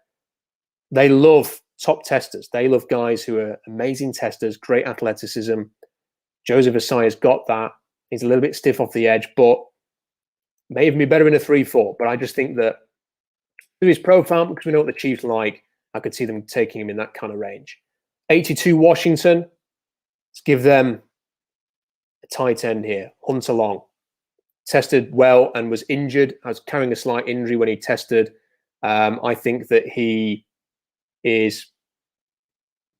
They love top testers. They love guys who are amazing testers, great athleticism. Joseph Osayi's got that. He's a little bit stiff off the edge, but may even be better in a 3-4. But I just think that through his profile, because we know what the Chiefs like, I could see them taking him in that kind of range. 82, Washington. Let's give them a tight end here. Hunter Long. Tested well and was injured. I was carrying a slight injury when he tested. I think that he is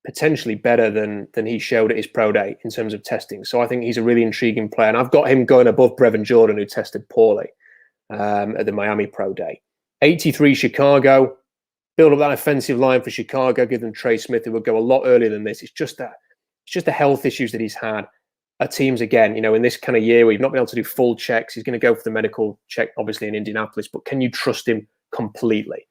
potentially better than he showed at his pro day in terms of testing. So I think he's a really intriguing player. And I've got him going above Brevin Jordan, who tested poorly at the Miami pro day. 83, Chicago. Build up that offensive line for Chicago. Give them Trey Smith, who will go a lot earlier than this. It's just the health issues that he's had at teams again. In this kind of year where you've not been able to do full checks, he's going to go for the medical check, obviously in Indianapolis. But can you trust him completely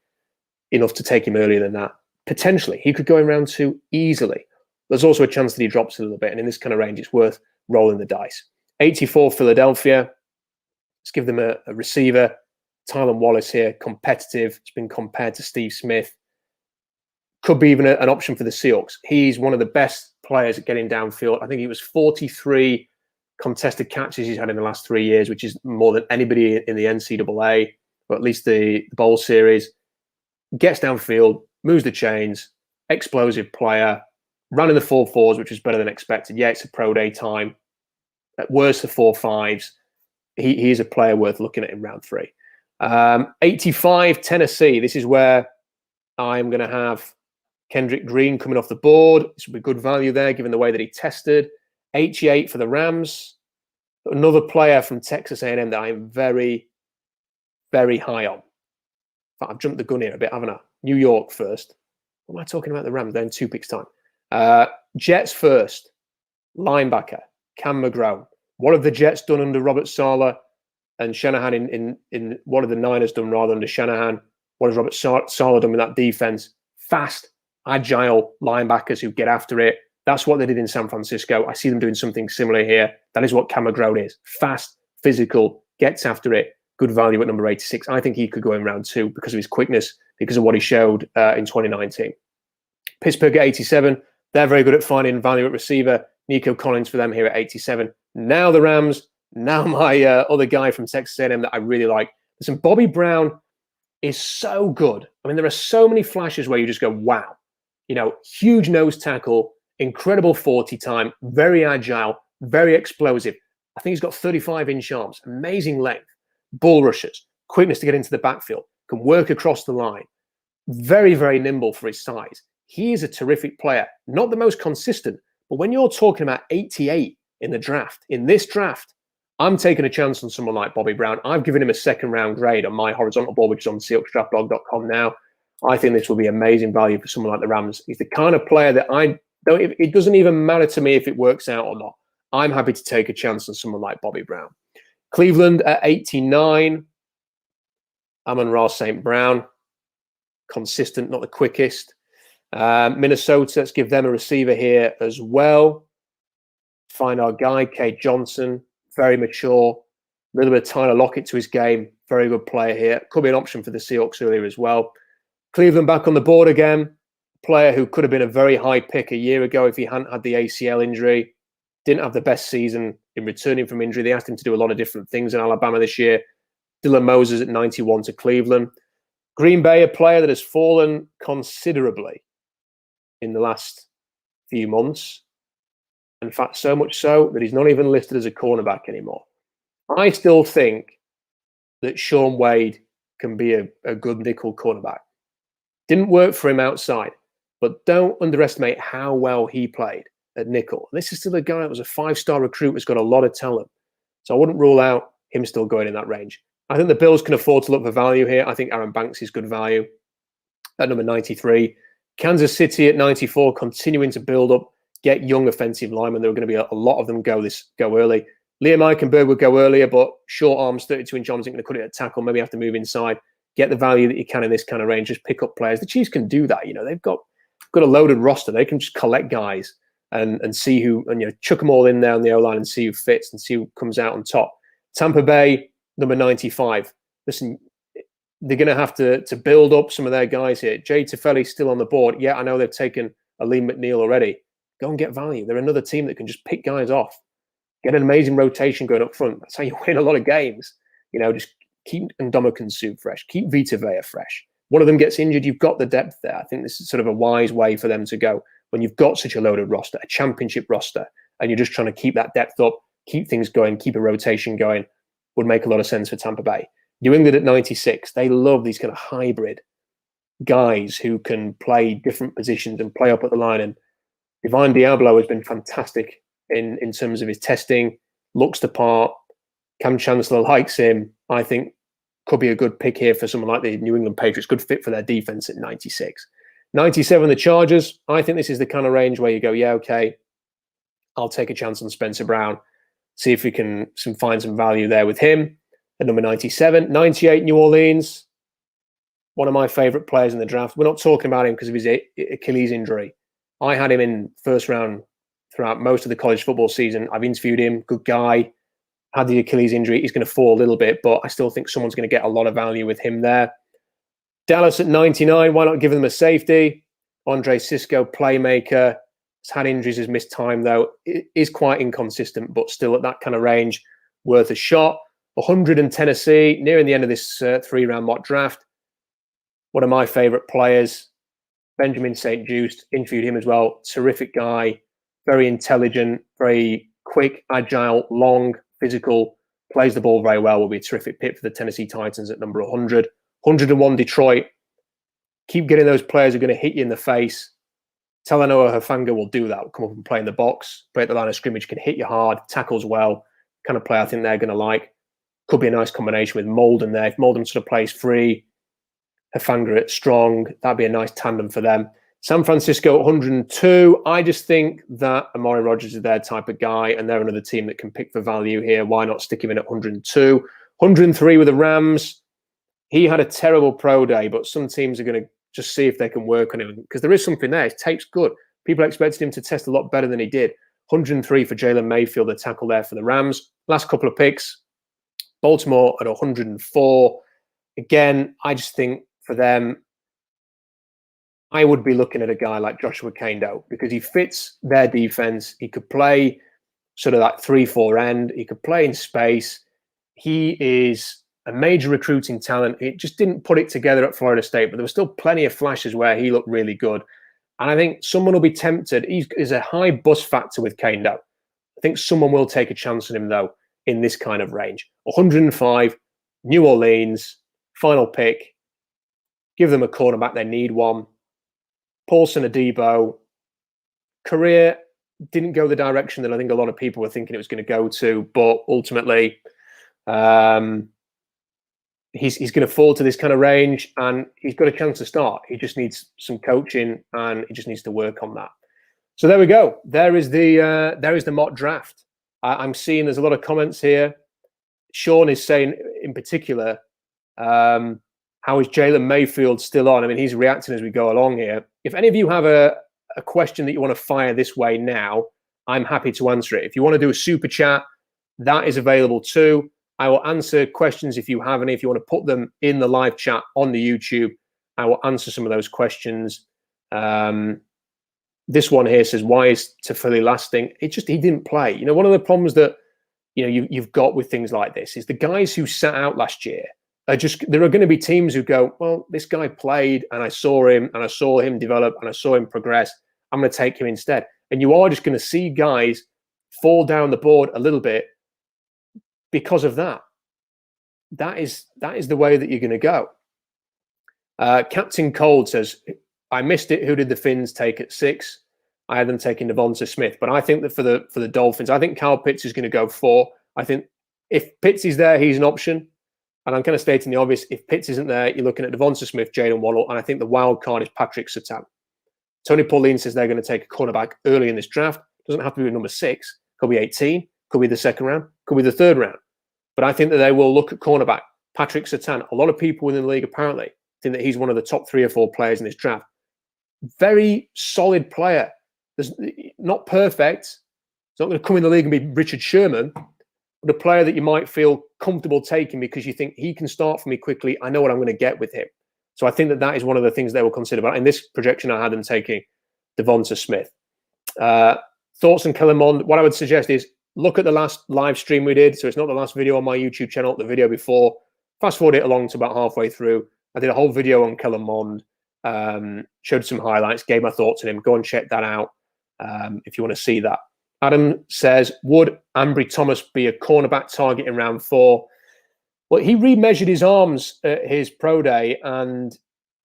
enough to take him earlier than that? Potentially, he could go in round 2 easily. There's also a chance that he drops a little bit, and in this kind of range, it's worth rolling the dice. 84, Philadelphia. Let's give them a receiver. Tylan Wallace here, competitive. It's been compared to Steve Smith. Could be even an option for the Seahawks. He's one of the best players at getting downfield. I think he was 43 contested catches he's had in the last 3 years, which is more than anybody in the NCAA, or at least the Bowl Series. Gets downfield, moves the chains, explosive player, ran in the 4.4s, which was better than expected. Yeah, it's a pro day time. At worst, the 4.5s. He is a player worth looking at in round 3. 85, Tennessee. This is where I'm going to have Kendrick Green coming off the board. This would be good value there, given the way that he tested. 88 for the Rams. Another player from Texas A&M that I am very, very high on. But I've jumped the gun here a bit, haven't I? New York first. What am I talking about the Rams? They're in 2 picks time. Jets first. Linebacker, Cam McGrone. What have the Jets done under Robert Saleh and Shanahan in what have the Niners done rather under Shanahan? What has Robert Saleh done with that defense? Fast, agile linebackers who get after it. That's what they did in San Francisco. I see them doing something similar here. That is what Cam McGrone is. Fast, physical, gets after it. Good value at number 86. I think he could go in round 2 because of his quickness, because of what he showed in 2019. Pittsburgh at 87. They're very good at finding value at receiver. Nico Collins for them here at 87. Now the Rams. Now my other guy from Texas A&M that I really like. Listen, Bobby Brown is so good. I mean, there are so many flashes where you just go, wow. Huge nose tackle, incredible 40 time, very agile, very explosive. I think he's got 35-inch arms, amazing length, bull rushes, quickness to get into the backfield, can work across the line. Very, very nimble for his size. He is a terrific player. Not the most consistent, but when you're talking about 88 in this draft, I'm taking a chance on someone like Bobby Brown. I've given him a 2nd-round grade on my horizontal board, which is on SeahawksDraftBlog.com now. I think this will be amazing value for someone like the Rams. He's the kind of player that it doesn't even matter to me if it works out or not. I'm happy to take a chance on someone like Bobby Brown. Cleveland at 89. Amon-Ra St. Brown. Consistent, not the quickest. Minnesota, let's give them a receiver here as well. Find our guy, Cade Johnson. Very mature. A little bit of Tyler Lockett to his game. Very good player here. Could be an option for the Seahawks earlier as well. Cleveland back on the board again. Player who could have been a very high pick a year ago if he hadn't had the ACL injury. Didn't have the best season in returning from injury. They asked him to do a lot of different things in Alabama this year. Dylan Moses at 91 to Cleveland. Green Bay, a player that has fallen considerably in the last few months. In fact, so much so that he's not even listed as a cornerback anymore. I still think that Shaun Wade can be a good nickel cornerback. Didn't work for him outside, but don't underestimate how well he played at nickel. This is still a guy that was a 5-star recruit who's got a lot of talent. So I wouldn't rule out him still going in that range. I think the Bills can afford to look for value here. I think Aaron Banks is good value at number 93. Kansas City at 94, continuing to build up, get young offensive linemen. There are going to be a lot of them go early. Liam Eichenberg would go earlier, but short arms, 32-inch arms, ain't going to cut it at tackle. Maybe have to move inside. Get the value that you can in this kind of range. Just pick up players. The Chiefs can do that. They've got a loaded roster. They can just collect guys and see who, and chuck them all in there on the O-line and see who fits and see who comes out on top. Tampa Bay, number 95. Listen, they're going to have to build up some of their guys here. Jay Tufeli's still on the board. Yeah, I know they've taken Aleem McNeil already. Go and get value. They're another team that can just pick guys off. Get an amazing rotation going up front. That's how you win a lot of games. Just keep Ndamukong Suh fresh. Keep Vita Vea fresh. One of them gets injured, you've got the depth there. I think this is sort of a wise way for them to go when you've got such a loaded roster, a championship roster, and you're just trying to keep that depth up, keep things going, keep a rotation going, would make a lot of sense for Tampa Bay. New England at 96, they love these kind of hybrid guys who can play different positions and play up at the line. And Divine Diablo has been fantastic in terms of his testing, looks the part. Cam Chancellor likes him. I think could be a good pick here for someone like the New England Patriots. Good fit for their defense at 96. 97, the Chargers. I think this is the kind of range where you go, yeah, okay, I'll take a chance on Spencer Brown. See if we can find some value there with him at number 97. 98, New Orleans. One of my favorite players in the draft. We're not talking about him because of his Achilles injury. I had him in first round throughout most of the college football season. I've interviewed him. Good guy. Had the Achilles injury. He's going to fall a little bit, but I still think someone's going to get a lot of value with him there. Dallas at 99. Why not give them a safety? Andre Cisco, playmaker. Has had injuries, has missed time, though. It is quite inconsistent, but still at that kind of range, worth a shot. 100 in Tennessee, nearing the end of this 3-round mock draft. One of my favorite players, Benjamin St. Just, interviewed him as well. Terrific guy, very intelligent, very quick, agile, long, physical, plays the ball very well, will be a terrific pick for the Tennessee Titans at number 100. 101 Detroit. Keep getting those players who are going to hit you in the face. Talanoa Hufanga will do that. Will come up and play in the box, play at the line of scrimmage, can hit you hard, tackles well. Kind of play I think they're going to like. Could be a nice combination with Molden there. If Molden sort of plays free, Hufanga at strong, that'd be a nice tandem for them. San Francisco at 102. I just think that Amari Rodgers is their type of guy, and they're another team that can pick for value here. Why not stick him in at 102? 103 with the Rams. He had a terrible pro day, but some teams are going to just see if they can work on him because there is something there. His tape's good. People expected him to test a lot better than he did. 103 for Jalen Mayfield, the tackle there for the Rams. Last couple of picks. Baltimore at 104. Again, I just think for them, I would be looking at a guy like Joshua Kendo because he fits their defense. He could play sort of that 3-4 end. He could play in space. He is a major recruiting talent. He just didn't put it together at Florida State, but there were still plenty of flashes where he looked really good. And I think someone will be tempted. He's a high bust factor with Kendo. I think someone will take a chance on him, though, in this kind of range. 105, New Orleans, final pick. Give them a cornerback. They need one. Paulson Adebo. Career didn't go the direction that I think a lot of people were thinking it was going to go to, but ultimately, he's going to fall to this kind of range, and he's got a chance to start. He just needs some coaching, and he just needs to work on that. So there we go. There is the mock draft. I'm seeing there's a lot of comments here. Sean is saying, in particular, how is Jalen Mayfield still on? I mean, he's reacting as we go along here. If any of you have a question that you want to fire this way now, I'm happy to answer it. If you want to do a super chat, that is available too. I will answer questions if you have any. If you want to put them in the live chat on the YouTube, I will answer some of those questions. This one here says, why is Tafili lasting? He didn't play. One of the problems that you've got with things like this is the guys who sat out last year there are going to be teams who go, well, this guy played and I saw him develop and I saw him progress. I'm going to take him instead. And you are just going to see guys fall down the board a little bit because of that. That is the way that you're going to go. Captain Cold says, I missed it. Who did the Finns take at 6? I had them taking Devonta Smith. But I think that for the Dolphins, I think Kyle Pitts is going to go 4. I think if Pitts is there, he's an option. And I'm kind of stating the obvious. If Pitts isn't there, you're looking at Devonta Smith, Jalen Waddle, and I think the wild card is Patrick Surtain. Tony Pauline says they're going to take a cornerback early in this draft. Doesn't have to be number 6. Could be 18. Could be the 2nd round. Could be the 3rd round. But I think that they will look at cornerback. Patrick Surtain. A lot of people within the league apparently think that he's one of the top 3 or 4 players in this draft. Very solid player. There's not perfect. He's not going to come in the league and be Richard Sherman, but a player that you might feel comfortable taking because you think he can start for me quickly. I know what I'm going to get with him. So I think that is one of the things they will consider. But in this projection, I had them taking Devonta Smith. Thoughts on Kellen Mond? What I would suggest is look at the last live stream we did. So it's not the last video on my YouTube channel, the video before. Fast forward it along to about halfway through. I did a whole video on Kellen Mond, showed some highlights, gave my thoughts on him. Go and check that out if you want to see that. Adam says, would Ambry Thomas be a cornerback target in round 4? Well, he remeasured his arms at his pro day and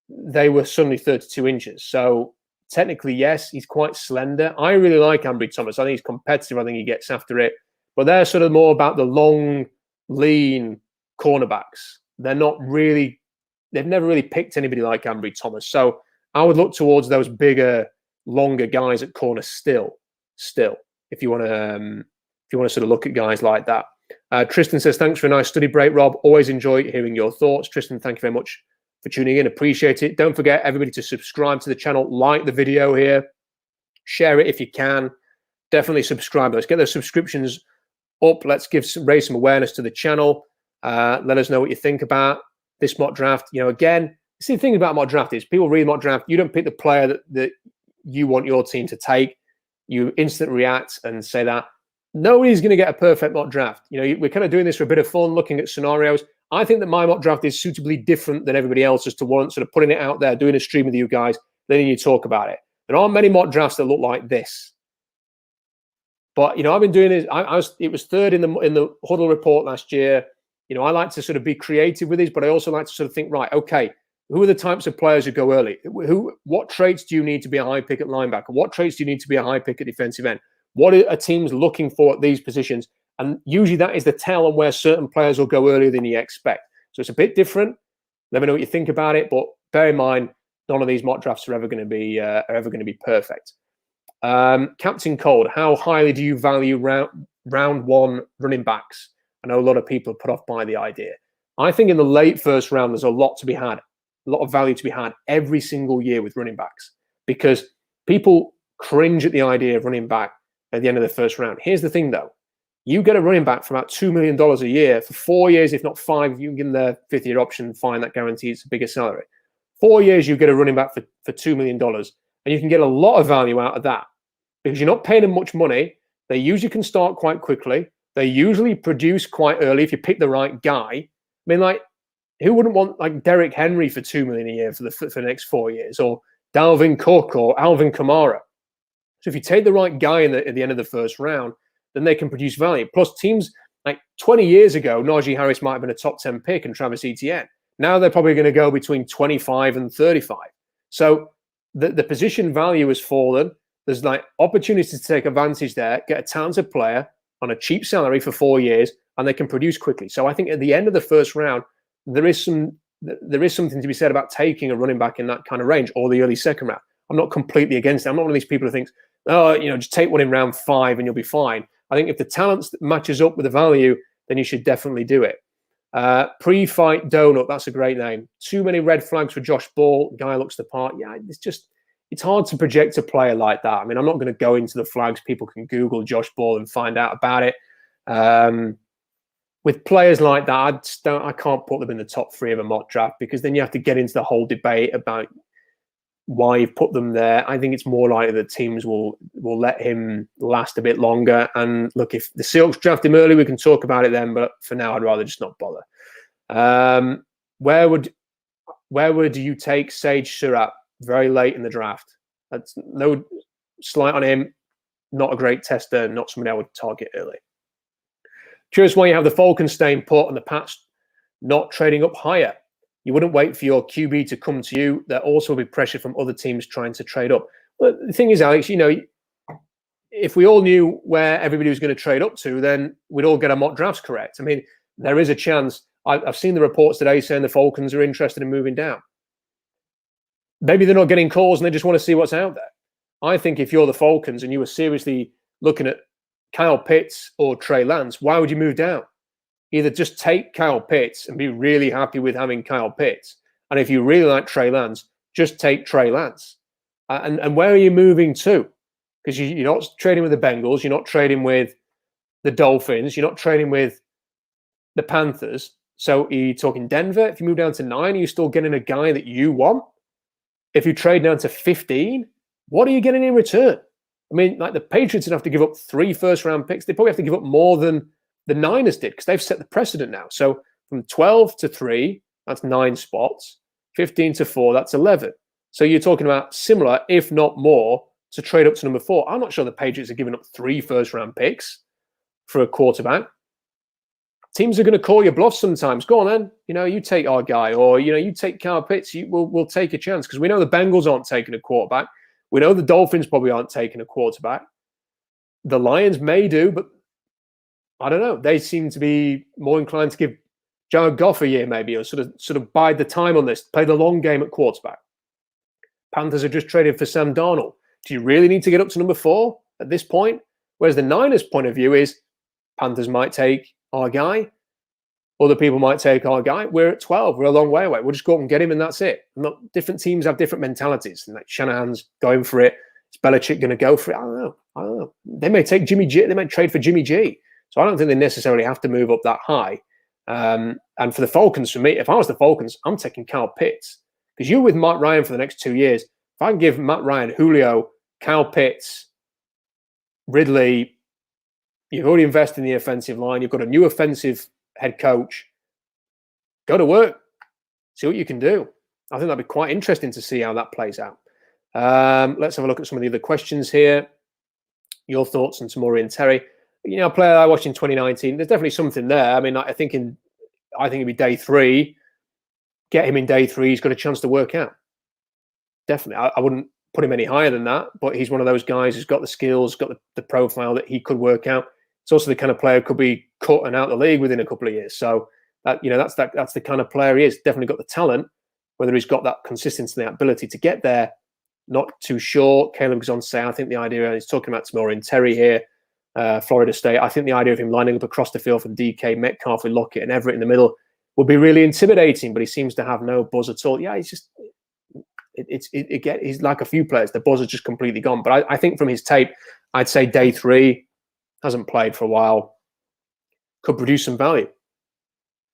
they were suddenly 32 inches. So technically, yes, he's quite slender. I really like Ambry Thomas. I think he's competitive. I think he gets after it. But they're sort of more about the long, lean cornerbacks. They're not really, they've never really picked anybody like Ambry Thomas. So I would look towards those bigger, longer guys at corner still, if you want to sort of look at guys like that. Tristan says, thanks for a nice study break, Rob. Always enjoy hearing your thoughts. Tristan, thank you very much for tuning in. Appreciate it. Don't forget, everybody, to subscribe to the channel, like the video here, share it if you can. Definitely subscribe. Let's get those subscriptions up. Let's raise some awareness to the channel. Let us know what you think about this mock draft. You know, again, see, the thing about mock draft is people read mock draft. You don't pick the player that you want your team to take. You instant react and say that. Nobody's going to get a perfect mock draft. You know, we're kind of doing this for a bit of fun, looking at scenarios. I think that my mock draft is suitably different than everybody else's to warrant sort of putting it out there, doing a stream with you guys, letting you talk about it. There aren't many mock drafts that look like this. But, you know, I've been doing this. It was 3rd in the Huddle Report last year. You know, I like to sort of be creative with these, but I also like to sort of think, right, okay, who are the types of players who go early? What traits do you need to be a high pick at linebacker? What traits do you need to be a high pick at defensive end? What are teams looking for at these positions? And usually that is the tell on where certain players will go earlier than you expect. So it's a bit different. Let me know what you think about it. But bear in mind, none of these mock drafts are ever going to be perfect. Captain Cold, how highly do you value round 1 running backs? I know a lot of people are put off by the idea. I think in the late 1st round, there's a lot to be had, a lot of value to be had every single year with running backs, because people cringe at the idea of running back at the end of the 1st round. Here's the thing, though. You get a running back for about $2 million a year for 4 years, if not 5. You can give them the 5th-year option, fine, that guarantees a bigger salary. 4 years, you get a running back for $2 million, and you can get a lot of value out of that because you're not paying them much money. They usually can start quite quickly. They usually produce quite early if you pick the right guy. I mean, like, who wouldn't want like Derrick Henry for $2 million a year for the next 4 years, or Dalvin Cook or Alvin Kamara? So if you take the right guy at the end of the 1st round, then they can produce value. Plus, teams like 20 years ago, Najee Harris might have been a top 10 pick and Travis Etienne. Now they're probably going to go between 25 and 35. So the position value has fallen. There's like opportunities to take advantage there, get a talented player on a cheap salary for 4 years, and they can produce quickly. So I think at the end of the 1st round, there is something to be said about taking a running back in that kind of range, or the early 2nd round. I'm not completely against it. I'm not one of these people who thinks, oh, you know, just take one in round 5 and you'll be fine. I think if the talent matches up with the value, then you should definitely do it. Pre-fight donut, that's a great name. Too many red flags for Josh Ball. Guy looks the part. Yeah, it's hard to project a player like that. I mean, I'm not going to go into the flags. People can Google Josh Ball and find out about it. With players like that, I can't put them in the top 3 of a mock draft, because then you have to get into the whole debate about why you've put them there. I think it's more likely that teams will let him last a bit longer. And look, if the Seahawks draft him early, we can talk about it then. But for now, I'd rather just not bother. where would you take Sage Surratt very late in the draft? That's no slight on him. Not a great tester, not somebody I would target early. Curious why you have the Falcons staying put and the Pats not trading up higher. You wouldn't wait for your QB to come to you. There also will be pressure from other teams trying to trade up. Well, the thing is, Alex, if we all knew where everybody was going to trade up to, then we'd all get our mock drafts correct. I mean, there is a chance. I've seen the reports today saying the Falcons are interested in moving down. Maybe they're not getting calls and they just want to see what's out there. I think if you're the Falcons and you were seriously looking at Kyle Pitts or Trey Lance, why would you move down? Either just take Kyle Pitts and be really happy with having Kyle Pitts. And if you really like Trey Lance, just take Trey Lance. And where are you moving to? Because you're not trading with the Bengals. You're not trading with the Dolphins. You're not trading with the Panthers. So are you talking Denver? If you move down to 9, are you still getting a guy that you want? If you trade down to 15, what are you getting in return? I mean, like the Patriots would have to give up 3 first-round picks. They probably have to give up more than the Niners did because they've set the precedent now. So from 12 to 3, that's 9 spots. 15 to 4, that's 11. So you're talking about similar, if not more, to trade up to number 4. I'm not sure the Patriots are giving up 3 first-round picks for a quarterback. Teams are going to call your bluff sometimes. Go on then. You take our guy, or you take Kyle Pitts. We'll take a chance because we know the Bengals aren't taking a quarterback. We know the Dolphins probably aren't taking a quarterback. The Lions may do, but I don't know. They seem to be more inclined to give Jared Goff a year, maybe, or sort of bide the time on this, play the long game at quarterback. Panthers are just traded for Sam Darnold. Do you really need to get up to number 4 at this point? Whereas the Niners' point of view is Panthers might take our guy. Other people might take our guy. We're at 12. We're a long way away. We'll just go up and get him, and that's it. Different teams have different mentalities. And like Shanahan's going for it. Is Belichick going to go for it? I don't know. They may take Jimmy G. They might trade for Jimmy G. So I don't think they necessarily have to move up that high. And for the Falcons, for me, if I was the Falcons, I'm taking Kyle Pitts. Because you're with Matt Ryan for the next 2 years. If I can give Matt Ryan, Julio, Kyle Pitts, Ridley, you've already invested in the offensive line. You've got a new offensive head coach. Go to work. See what you can do. I think that'd be quite interesting to see how that plays out. Let's have a look at some of the other questions here. Your thoughts on Tamori and Terry. A player I watched in 2019. There's definitely something there. I mean, I think it'd be day 3. Get him in day 3. He's got a chance to work out. Definitely. I wouldn't put him any higher than that, but he's one of those guys who's got the skills, got the profile that he could work out. It's also the kind of player who could be cut and out of the league within a couple of years. So that's the kind of player he is. Definitely got the talent. Whether he's got that consistency, the ability to get there, not too sure. Caleb goes on to say, I think the idea, he's talking about Tamori and Terry here, Florida State. I think the idea of him lining up across the field from DK, Metcalf with Lockett and Everett in the middle would be really intimidating, but he seems to have no buzz at all. Yeah, he's just he's like a few players. The buzz is just completely gone. But I think from his tape, I'd say day 3, hasn't played for a while, could produce some value.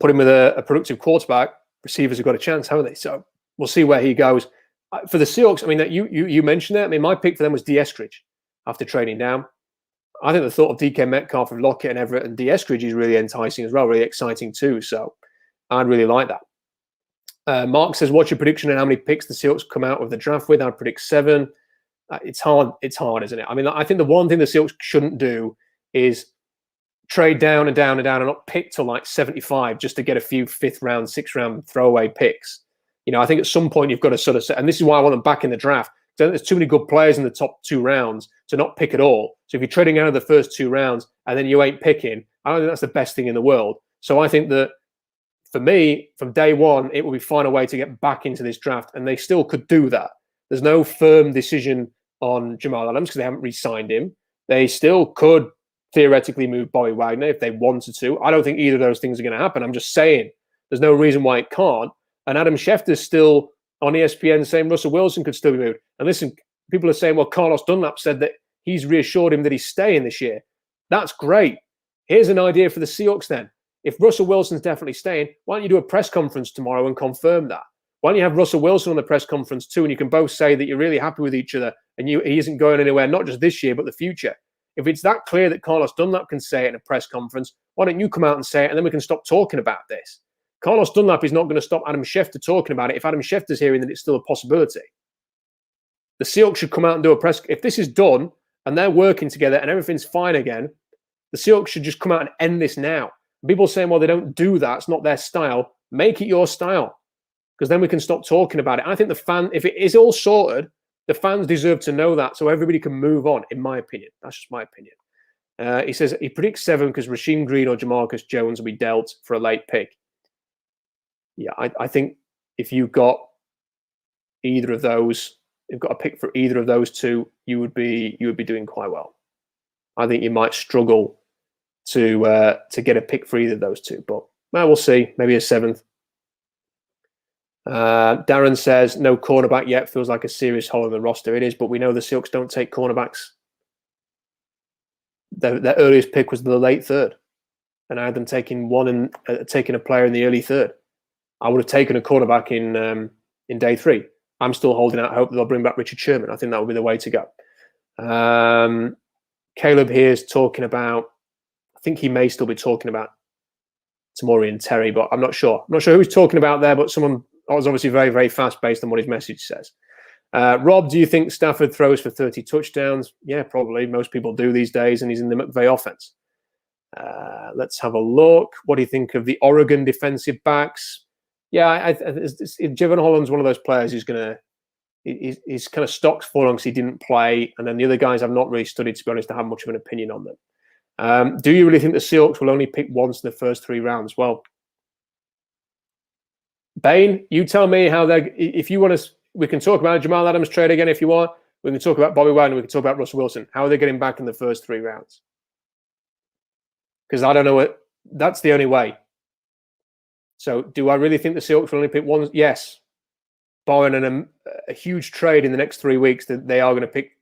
Put him with a productive quarterback. Receivers have got a chance, haven't they? So we'll see where he goes. For the Seahawks, I mean, you mentioned that. I mean, my pick for them was D. Eskridge after trading down. I think the thought of DK Metcalf and Lockett and Everett and D. Eskridge is really enticing as well, really exciting too. So I'd really like that. Mark says, what's your prediction on how many picks the Seahawks come out of the draft with? I'd predict 7. It's hard, isn't it? I mean, I think the one thing the Seahawks shouldn't do is trade down and down and down and not pick till like 75 just to get a few 5th round, 6th round throwaway picks. I think at some point you've got to sort of say, and this is why I want them back in the draft. There's too many good players in the top 2 rounds to not pick at all. So if you're trading out of the first 2 rounds and then you ain't picking, I don't think that's the best thing in the world. So I think that for me, from day 1, it will be find a way to get back into this draft, and they still could do that. There's no firm decision on Jamal Adams because they haven't re-signed him. They still could theoretically move Bobby Wagner if they wanted to. I don't think either of those things are going to happen. I'm just saying there's no reason why it can't. And Adam Schefter's still on ESPN saying Russell Wilson could still be moved. And listen, people are saying, well, Carlos Dunlap said that he's reassured him that he's staying this year. That's great. Here's an idea for the Seahawks then. If Russell Wilson's definitely staying, why don't you do a press conference tomorrow and confirm that? Why don't you have Russell Wilson on the press conference too, and you can both say that you're really happy with each other and he isn't going anywhere, not just this year, but the future. If it's that clear that Carlos Dunlap can say it in a press conference, why don't you come out and say it, and then we can stop talking about this? Carlos Dunlap is not going to stop Adam Schefter talking about it if Adam Schefter's hearing that it's still a possibility. The Seahawks should come out and do a press. If this is done and they're working together and everything's fine again, the Seahawks should just come out and end this now. People saying, well, they don't do that. It's not their style. Make it your style, because then we can stop talking about it. I think if it is all sorted, the fans deserve to know that so everybody can move on, in my opinion. That's just my opinion. He says he predicts 7 because Rasheem Green or Jamarcus Jones will be dealt for a late pick. Yeah, I think if you've got either of those, you've got a pick for either of those two, you would be doing quite well. I think you might struggle to get a pick for either of those two, but we'll see. Maybe a 7th. Darren says no cornerback yet. Feels like a serious hole in the roster. It is, but we know the Seahawks don't take cornerbacks. Their earliest pick was the late 3rd, and I had them taking taking a player in the early 3rd. I would have taken a cornerback in day 3. I'm still holding out hope that they'll bring back Richard Sherman. I think that would be the way to go. Caleb here is talking about. I think he may still be talking about Tamori and Terry, but I'm not sure. I'm not sure who he's talking about there, but someone was obviously very, very fast based on what his message says. Rob, do you think Stafford throws for 30 touchdowns? Yeah, probably. Most people do these days, and he's in the McVay offense. Let's have a look. What do you think of the Oregon defensive backs? Yeah, Javon Holland's one of those players who's he's kind of stocks falling because he didn't play, and then the other guys I've not really studied, to be honest, to have much of an opinion on them. Do you really think the Seahawks will only pick once in the first 3 rounds? Well, Bain, you tell me how they're. If you want to, we can talk about Jamal Adams trade again if you want. We can talk about Bobby Wagner. We can talk about Russell Wilson. How are they getting back in the first 3 rounds? Because I don't know what. That's the only way. So, do I really think the Seahawks will only pick one? Yes, barring a huge trade in the next 3 weeks, that they are going to pick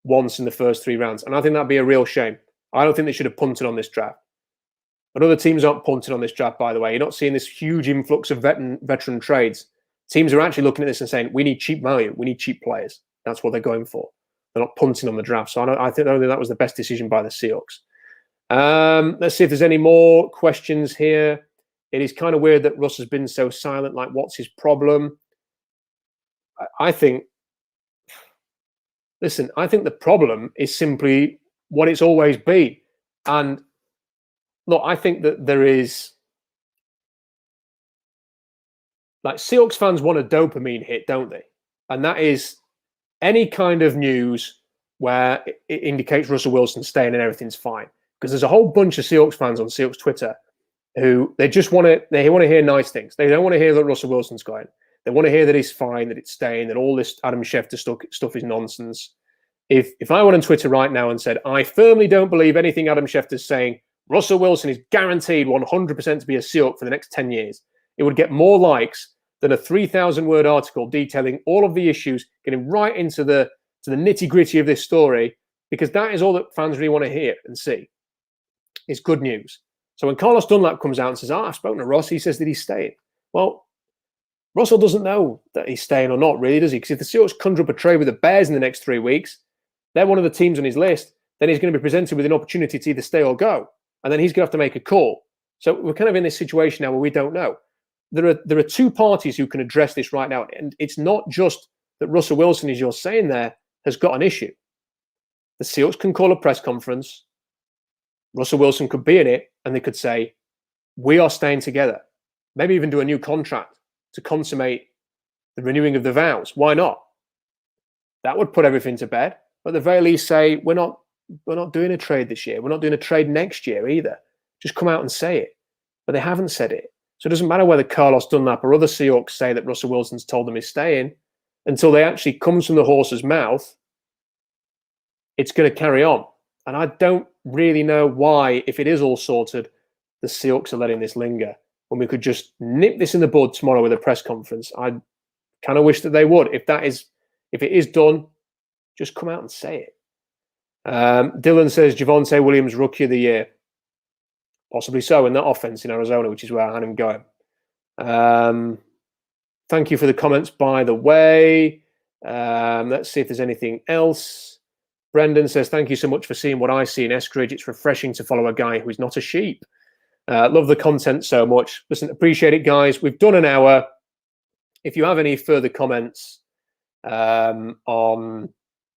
once in the first 3 rounds, and I think that'd be a real shame. I don't think they should have punted on this draft. But other teams aren't punting on this draft, by the way. You're not seeing this huge influx of veteran trades. Teams are actually looking at this and saying, we need cheap value. We need cheap players. That's what they're going for. They're not punting on the draft. So I don't think that was the best decision by the Seahawks. Let's see if there's any more questions here. It is kind of weird that Russ has been so silent. Like, what's his problem? I think the problem is simply what it's always been. And look, I think that there is, like, Seahawks fans want a dopamine hit, don't they? And that is any kind of news where it indicates Russell Wilson staying and everything's fine. Because there's a whole bunch of Seahawks fans on Seahawks Twitter who they want to hear nice things. They don't want to hear that Russell Wilson's going. They want to hear that he's fine, that it's staying, that all this Adam Schefter stuff is nonsense. If I went on Twitter right now and said, I firmly don't believe anything Adam Schefter's saying, Russell Wilson is guaranteed 100% to be a Seahawk for the next 10 years, it would get more likes than a 3,000-word article detailing all of the issues, getting right into the nitty-gritty of this story, because that is all that fans really want to hear and see. It's good news. So when Carlos Dunlap comes out and says, I've spoken to Ross, he says that he's staying. Well, Russell doesn't know that he's staying or not, really, does he? Because if the Seahawks conjure up a trade with the Bears in the next 3 weeks, they're one of the teams on his list, then he's going to be presented with an opportunity to either stay or go. And then he's going to have to make a call. So we're kind of in this situation now where we don't know. There are 2 parties who can address this right now. And it's not just that Russell Wilson, as you're saying there, has got an issue. The Seahawks can call a press conference. Russell Wilson could be in it, and they could say, we are staying together. Maybe even do a new contract to consummate the renewing of the vows. Why not? That would put everything to bed. But at the very least say, we're not doing a trade this year. We're not doing a trade next year either. Just come out and say it. But they haven't said it. So it doesn't matter whether Carlos Dunlap or other Seahawks say that Russell Wilson's told them he's staying, until they actually comes from the horse's mouth, it's going to carry on. And I don't really know why, if it is all sorted, the Seahawks are letting this linger, when we could just nip this in the bud tomorrow with a press conference. I kind of wish that they would. If it is done, just come out and say it. Dylan says Javonte Williams Rookie of the Year. Possibly so in that offense in Arizona, which is where I had him going. Thank you for the comments, by the way. Let's see if there's anything else. Brendan says, thank you so much for seeing what I see in Eskridge. It's refreshing to follow a guy who is not a sheep. Love the content so much. Listen, appreciate it, guys. We've done an hour. If you have any further comments on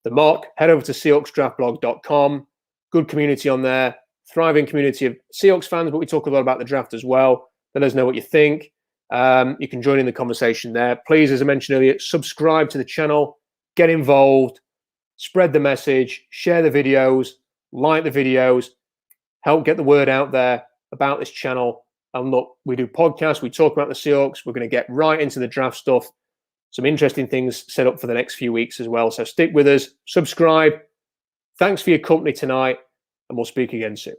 the mock, head over to SeahawksDraftBlog.com. Good community on there. Thriving community of Seahawks fans, but we talk a lot about the draft as well. Let us know what you think. You can join in the conversation there. Please, as I mentioned earlier, subscribe to the channel, get involved, spread the message, share the videos, like the videos, help get the word out there about this channel. And look, we do podcasts, we talk about the Seahawks. We're going to get right into the draft stuff. Some interesting things set up for the next few weeks as well. So stick with us, subscribe. Thanks for your company tonight, and we'll speak again soon.